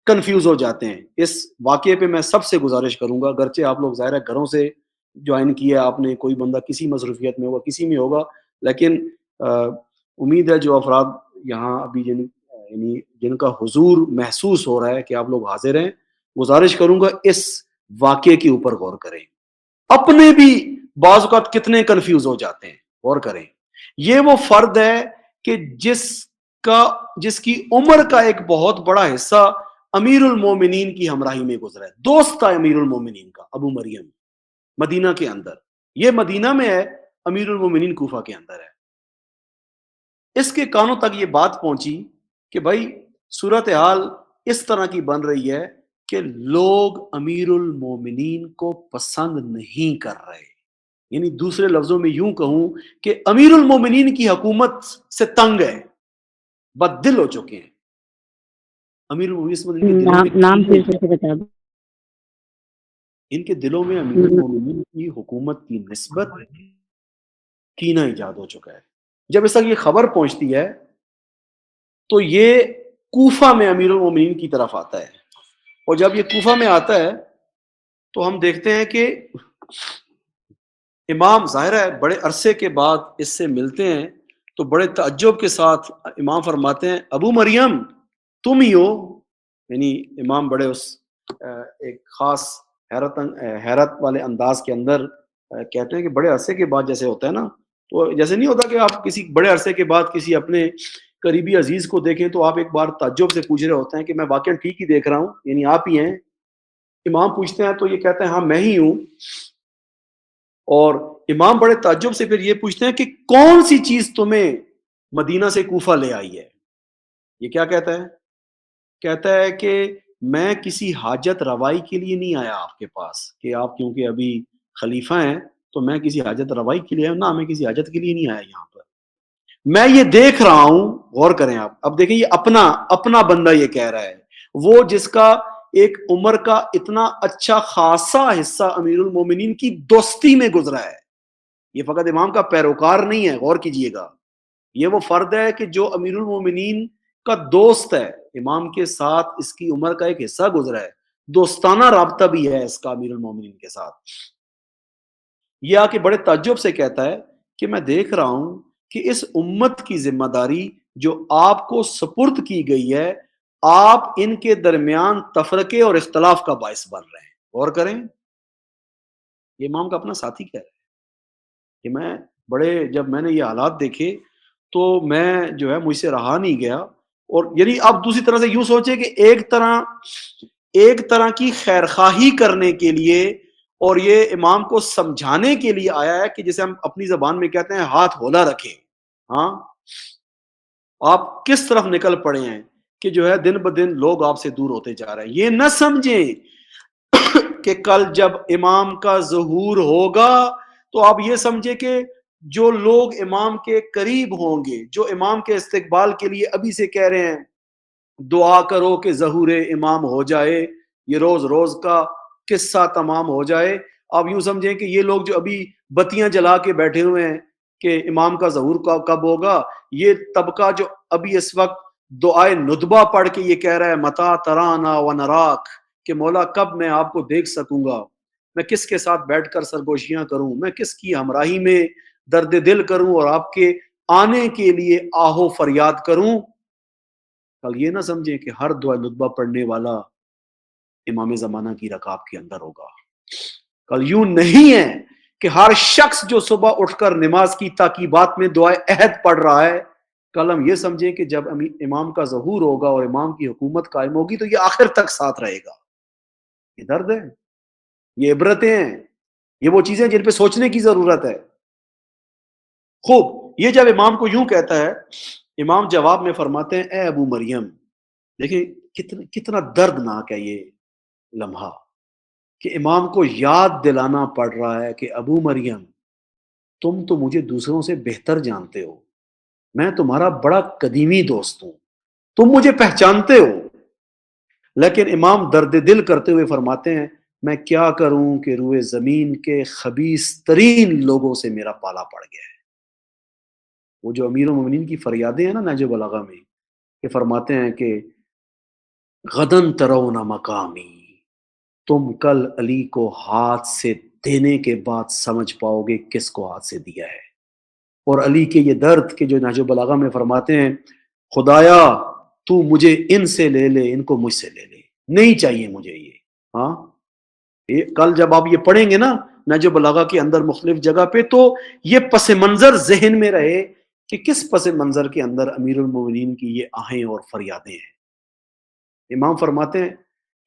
کنفیوز ہو جاتے ہیں. اس واقعے پہ میں سب سے گزارش کروں گا، گرچہ آپ لوگ ظاہر ہے گھروں سے جوائن کیا آپ نے، کوئی بندہ کسی مصروفیت میں ہوگا، کسی میں ہوگا، لیکن امید ہے جو افراد یہاں ابھی یعنی جن کا حضور محسوس ہو رہا ہے کہ آپ لوگ حاضر ہیں، گزارش کروں گا اس واقعے کے اوپر غور کریں. اپنے بھی بعض اوقات کتنے کنفیوز ہو جاتے ہیں. غور کریں یہ وہ فرد ہے کہ جس کی عمر کا ایک بہت بڑا حصہ امیر المومنین کی ہمراہی میں گزرا ہے. دوست تھا امیر المومنین کا ابو مریم مدینہ کے اندر، یہ مدینہ میں ہے، امیر المومنین کوفہ کے اندر ہے. اس کے کانوں تک یہ بات پہنچی کہ بھائی صورتحال اس طرح کی بن رہی ہے کہ لوگ امیر المومنین کو پسند نہیں کر رہے، یعنی دوسرے لفظوں میں یوں کہوں کہ امیر المومنین کی حکومت سے تنگ ہے، بد دل ہو چکے ہیں۔ امیر المومنین کے دلوں میں نام کینے، پھر سے بتا دو۔ ان کے دلوں میں امیر المومنین کی حکومت کی نسبت کینہ ایجاد ہو چکا ہے۔ جب اس تک یہ خبر پہنچتی ہے تو یہ کوفہ میں امیر المومنین کی طرف آتا ہے، اور جب یہ کوفہ میں آتا ہے تو ہم دیکھتے ہیں کہ امام ظاہر ہے بڑے عرصے کے بعد اس سے ملتے ہیں تو بڑے تعجب کے ساتھ امام فرماتے ہیں ابو مریم تم ہی ہو، یعنی امام بڑے اس ایک خاص حیرت والے انداز کے اندر کہتے ہیں کہ بڑے عرصے کے بعد جیسے ہوتا ہے نا، تو جیسے نہیں ہوتا کہ آپ کسی بڑے عرصے کے بعد کسی اپنے قریبی عزیز کو دیکھیں تو آپ ایک بار تعجب سے پوچھ رہے ہوتے ہیں کہ میں واقعا ٹھیک ہی دیکھ رہا ہوں، یعنی آپ ہی ہیں؟ امام پوچھتے ہیں تو یہ کہتے ہیں ہاں میں ہی ہوں، اور امام بڑے تعجب سے پھر یہ پوچھتے ہیں کہ کون سی چیز تمہیں مدینہ سے کوفہ لے آئی ہے؟ یہ کیا کہتا ہے؟ کہتا ہے کہ میں کسی حاجت روائی کے لیے نہیں آیا آپ کے پاس، کہ آپ کیونکہ ابھی خلیفہ ہیں تو میں کسی حاجت روائی کے لیے آیا، نہ میں کسی حاجت کے لیے نہیں آیا یہاں پر، میں یہ دیکھ رہا ہوں، غور کریں آپ، اب دیکھیں یہ اپنا بندہ یہ کہہ رہا ہے، وہ جس کا ایک عمر کا اتنا اچھا خاصا حصہ امیر المومنین کی دوستی میں گزرا ہے، یہ فقط امام کا پیروکار نہیں ہے، غور کیجئے گا، یہ وہ فرد ہے کہ جو امیر المومنین کا دوست ہے، امام کے ساتھ اس کی عمر کا ایک حصہ گزرا ہے، دوستانہ رابطہ بھی ہے اس کا امیر المومنین کے ساتھ۔ یہ آ کے بڑے تعجب سے کہتا ہے کہ میں دیکھ رہا ہوں کہ اس امت کی ذمہ داری جو آپ کو سپرد کی گئی ہے، آپ ان کے درمیان تفرقے اور اختلاف کا باعث بن رہے ہیں۔ غور کریں، یہ امام کا اپنا ساتھی کہہ رہا ہے کہ جب میں نے یہ حالات دیکھے تو میں جو ہے مجھ سے رہا نہیں گیا، اور یعنی آپ دوسری طرح سے یوں سوچیں کہ ایک طرح کی خیرخواہی کرنے کے لیے اور یہ امام کو سمجھانے کے لیے آیا ہے کہ جسے ہم اپنی زبان میں کہتے ہیں ہاتھ ہولا رکھیں، ہاں آپ کس طرف نکل پڑے ہیں کہ جو ہے دن بدن لوگ آپ سے دور ہوتے جا رہے ہیں۔ یہ نہ سمجھیں کہ کل جب امام کا ظہور ہوگا تو آپ یہ سمجھیں کہ جو لوگ امام کے قریب ہوں گے، جو امام کے استقبال کے لیے ابھی سے کہہ رہے ہیں دعا کرو کہ ظہور امام ہو جائے، یہ روز روز کا قصہ تمام ہو جائے، آپ یوں سمجھیں کہ یہ لوگ جو ابھی بتیاں جلا کے بیٹھے ہوئے ہیں کہ امام کا ظہور کب ہوگا، یہ طبقہ جو ابھی اس وقت دعائے ندبہ پڑھ کے یہ کہہ رہا ہے متا ترانا و نراک، کہ مولا کب میں آپ کو دیکھ سکوں گا، میں کس کے ساتھ بیٹھ کر سرگوشیاں کروں، میں کس کی ہمراہی میں درد دل کروں اور آپ کے آنے کے لیے آہو فریاد کروں۔ کل یہ نہ سمجھیں کہ ہر دعا ندبہ پڑھنے والا امام زمانہ کی رکاب کے اندر ہوگا۔ کل یوں نہیں ہے کہ ہر شخص جو صبح اٹھ کر نماز کی تاکیبات میں دعائے عہد پڑھ رہا ہے، کل ہم یہ سمجھیں کہ جب امام کا ظہور ہوگا اور امام کی حکومت قائم ہوگی تو یہ آخر تک ساتھ رہے گا۔ یہ درد ہے، یہ عبرتیں ہیں، یہ وہ چیزیں جن پہ سوچنے کی ضرورت ہے۔ خوب، یہ جب امام کو یوں کہتا ہے، امام جواب میں فرماتے ہیں اے ابو مریم، دیکھیں کتنا دردناک ہے یہ لمحہ کہ امام کو یاد دلانا پڑ رہا ہے کہ ابو مریم تم تو مجھے دوسروں سے بہتر جانتے ہو، میں تمہارا بڑا قدیمی دوست ہوں، تم مجھے پہچانتے ہو، لیکن امام درد دل کرتے ہوئے فرماتے ہیں میں کیا کروں کہ روئے زمین کے خبیث ترین لوگوں سے میرا پالا پڑ گیا ہے۔ وہ جو امیر المومنین کی فریادیں ہیں نا نہج بلاغہ میں، کہ فرماتے ہیں کہ غدن ترون مقامی، تم کل علی کو ہاتھ سے دینے کے بعد سمجھ پاؤ گے کس کو ہاتھ سے دیا ہے، اور علی کے یہ درد کہ جو نہج بلاغہ میں فرماتے ہیں خدایا تو مجھے ان سے لے لے، ان کو مجھ سے لے لے، نہیں چاہیے مجھے یہ۔ ہاں کل جب آپ یہ پڑھیں گے نا نہج بلاغہ کے اندر مختلف جگہ پہ، تو یہ پس منظر ذہن میں رہے کہ کس پس منظر کے اندر امیر المومنین کی یہ آہیں اور فریادیں ہیں۔ امام فرماتے ہیں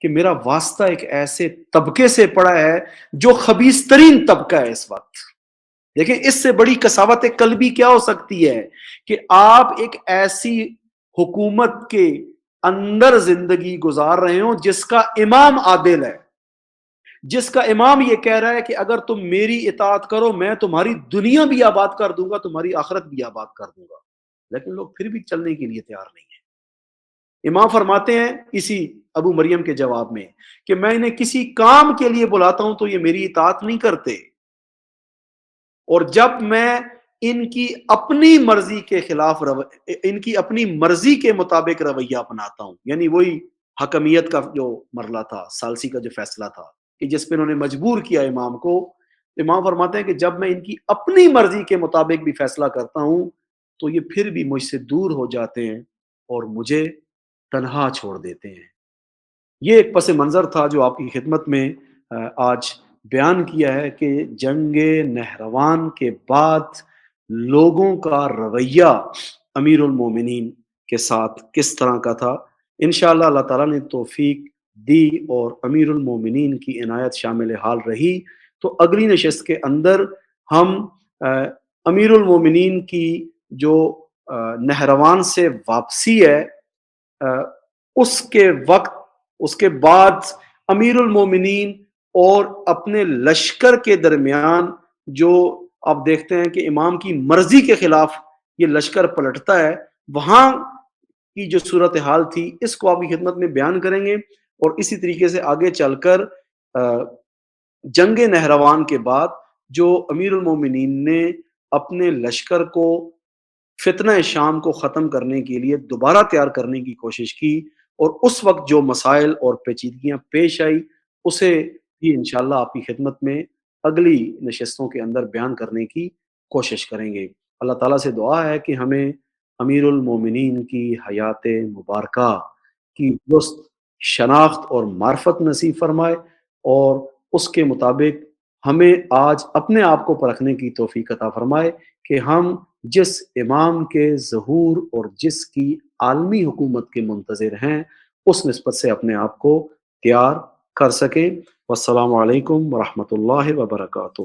کہ میرا واسطہ ایک ایسے طبقے سے پڑا ہے جو خبیث ترین طبقہ ہے اس وقت۔ دیکھیں اس سے بڑی کساوت قلبی کیا ہو سکتی ہے کہ آپ ایک ایسی حکومت کے اندر زندگی گزار رہے ہوں جس کا امام عادل ہے، جس کا امام یہ کہہ رہا ہے کہ اگر تم میری اطاعت کرو میں تمہاری دنیا بھی آباد کر دوں گا، تمہاری آخرت بھی آباد کر دوں گا، لیکن لوگ پھر بھی چلنے کے لیے تیار نہیں ہیں۔ امام فرماتے ہیں اسی ابو مریم کے جواب میں کہ میں انہیں کسی کام کے لیے بلاتا ہوں تو یہ میری اطاعت نہیں کرتے، اور جب میں ان کی اپنی مرضی کے خلاف ان کی اپنی مرضی کے مطابق رویہ اپناتا ہوں، یعنی وہی حکمیت کا جو مرلہ تھا، ثالثی کا جو فیصلہ تھا کہ جس پہ انہوں نے مجبور کیا امام کو، امام فرماتے ہیں کہ جب میں ان کی اپنی مرضی کے مطابق بھی فیصلہ کرتا ہوں تو یہ پھر بھی مجھ سے دور ہو جاتے ہیں اور مجھے تنہا چھوڑ دیتے ہیں۔ یہ ایک پس منظر تھا جو آپ کی خدمت میں آج بیان کیا ہے کہ جنگ نہروان کے بعد لوگوں کا رویہ امیر المومنین کے ساتھ کس طرح کا تھا۔ انشاءاللہ اللہ تعالیٰ نے توفیق دی اور امیر المومنین کی عنایت شامل حال رہی تو اگلی نشست کے اندر ہم امیر المومنین کی جو نہروان سے واپسی ہے، اس کے وقت، اس کے بعد امیر المومنین اور اپنے لشکر کے درمیان جو آپ دیکھتے ہیں کہ امام کی مرضی کے خلاف یہ لشکر پلٹتا ہے، وہاں کی جو صورتحال تھی اس کو آپ کی خدمت میں بیان کریں گے، اور اسی طریقے سے آگے چل کر جنگ نہروان کے بعد جو امیر المومنین نے اپنے لشکر کو فتنہ شام کو ختم کرنے کے لیے دوبارہ تیار کرنے کی کوشش کی، اور اس وقت جو مسائل اور پیچیدگیاں پیش آئی اسے بھی انشاءاللہ آپ کی خدمت میں اگلی نشستوں کے اندر بیان کرنے کی کوشش کریں گے۔ اللہ تعالیٰ سے دعا ہے کہ ہمیں امیر المومنین کی حیات مبارکہ کی درست شناخت اور معرفت نصیب فرمائے، اور اس کے مطابق ہمیں آج اپنے آپ کو پرکھنے کی توفیق عطا فرمائے کہ ہم جس امام کے ظہور اور جس کی عالمی حکومت کے منتظر ہیں اس نسبت سے اپنے آپ کو تیار کر سکیں۔ والسلام علیکم ورحمۃ اللہ وبرکاتہ۔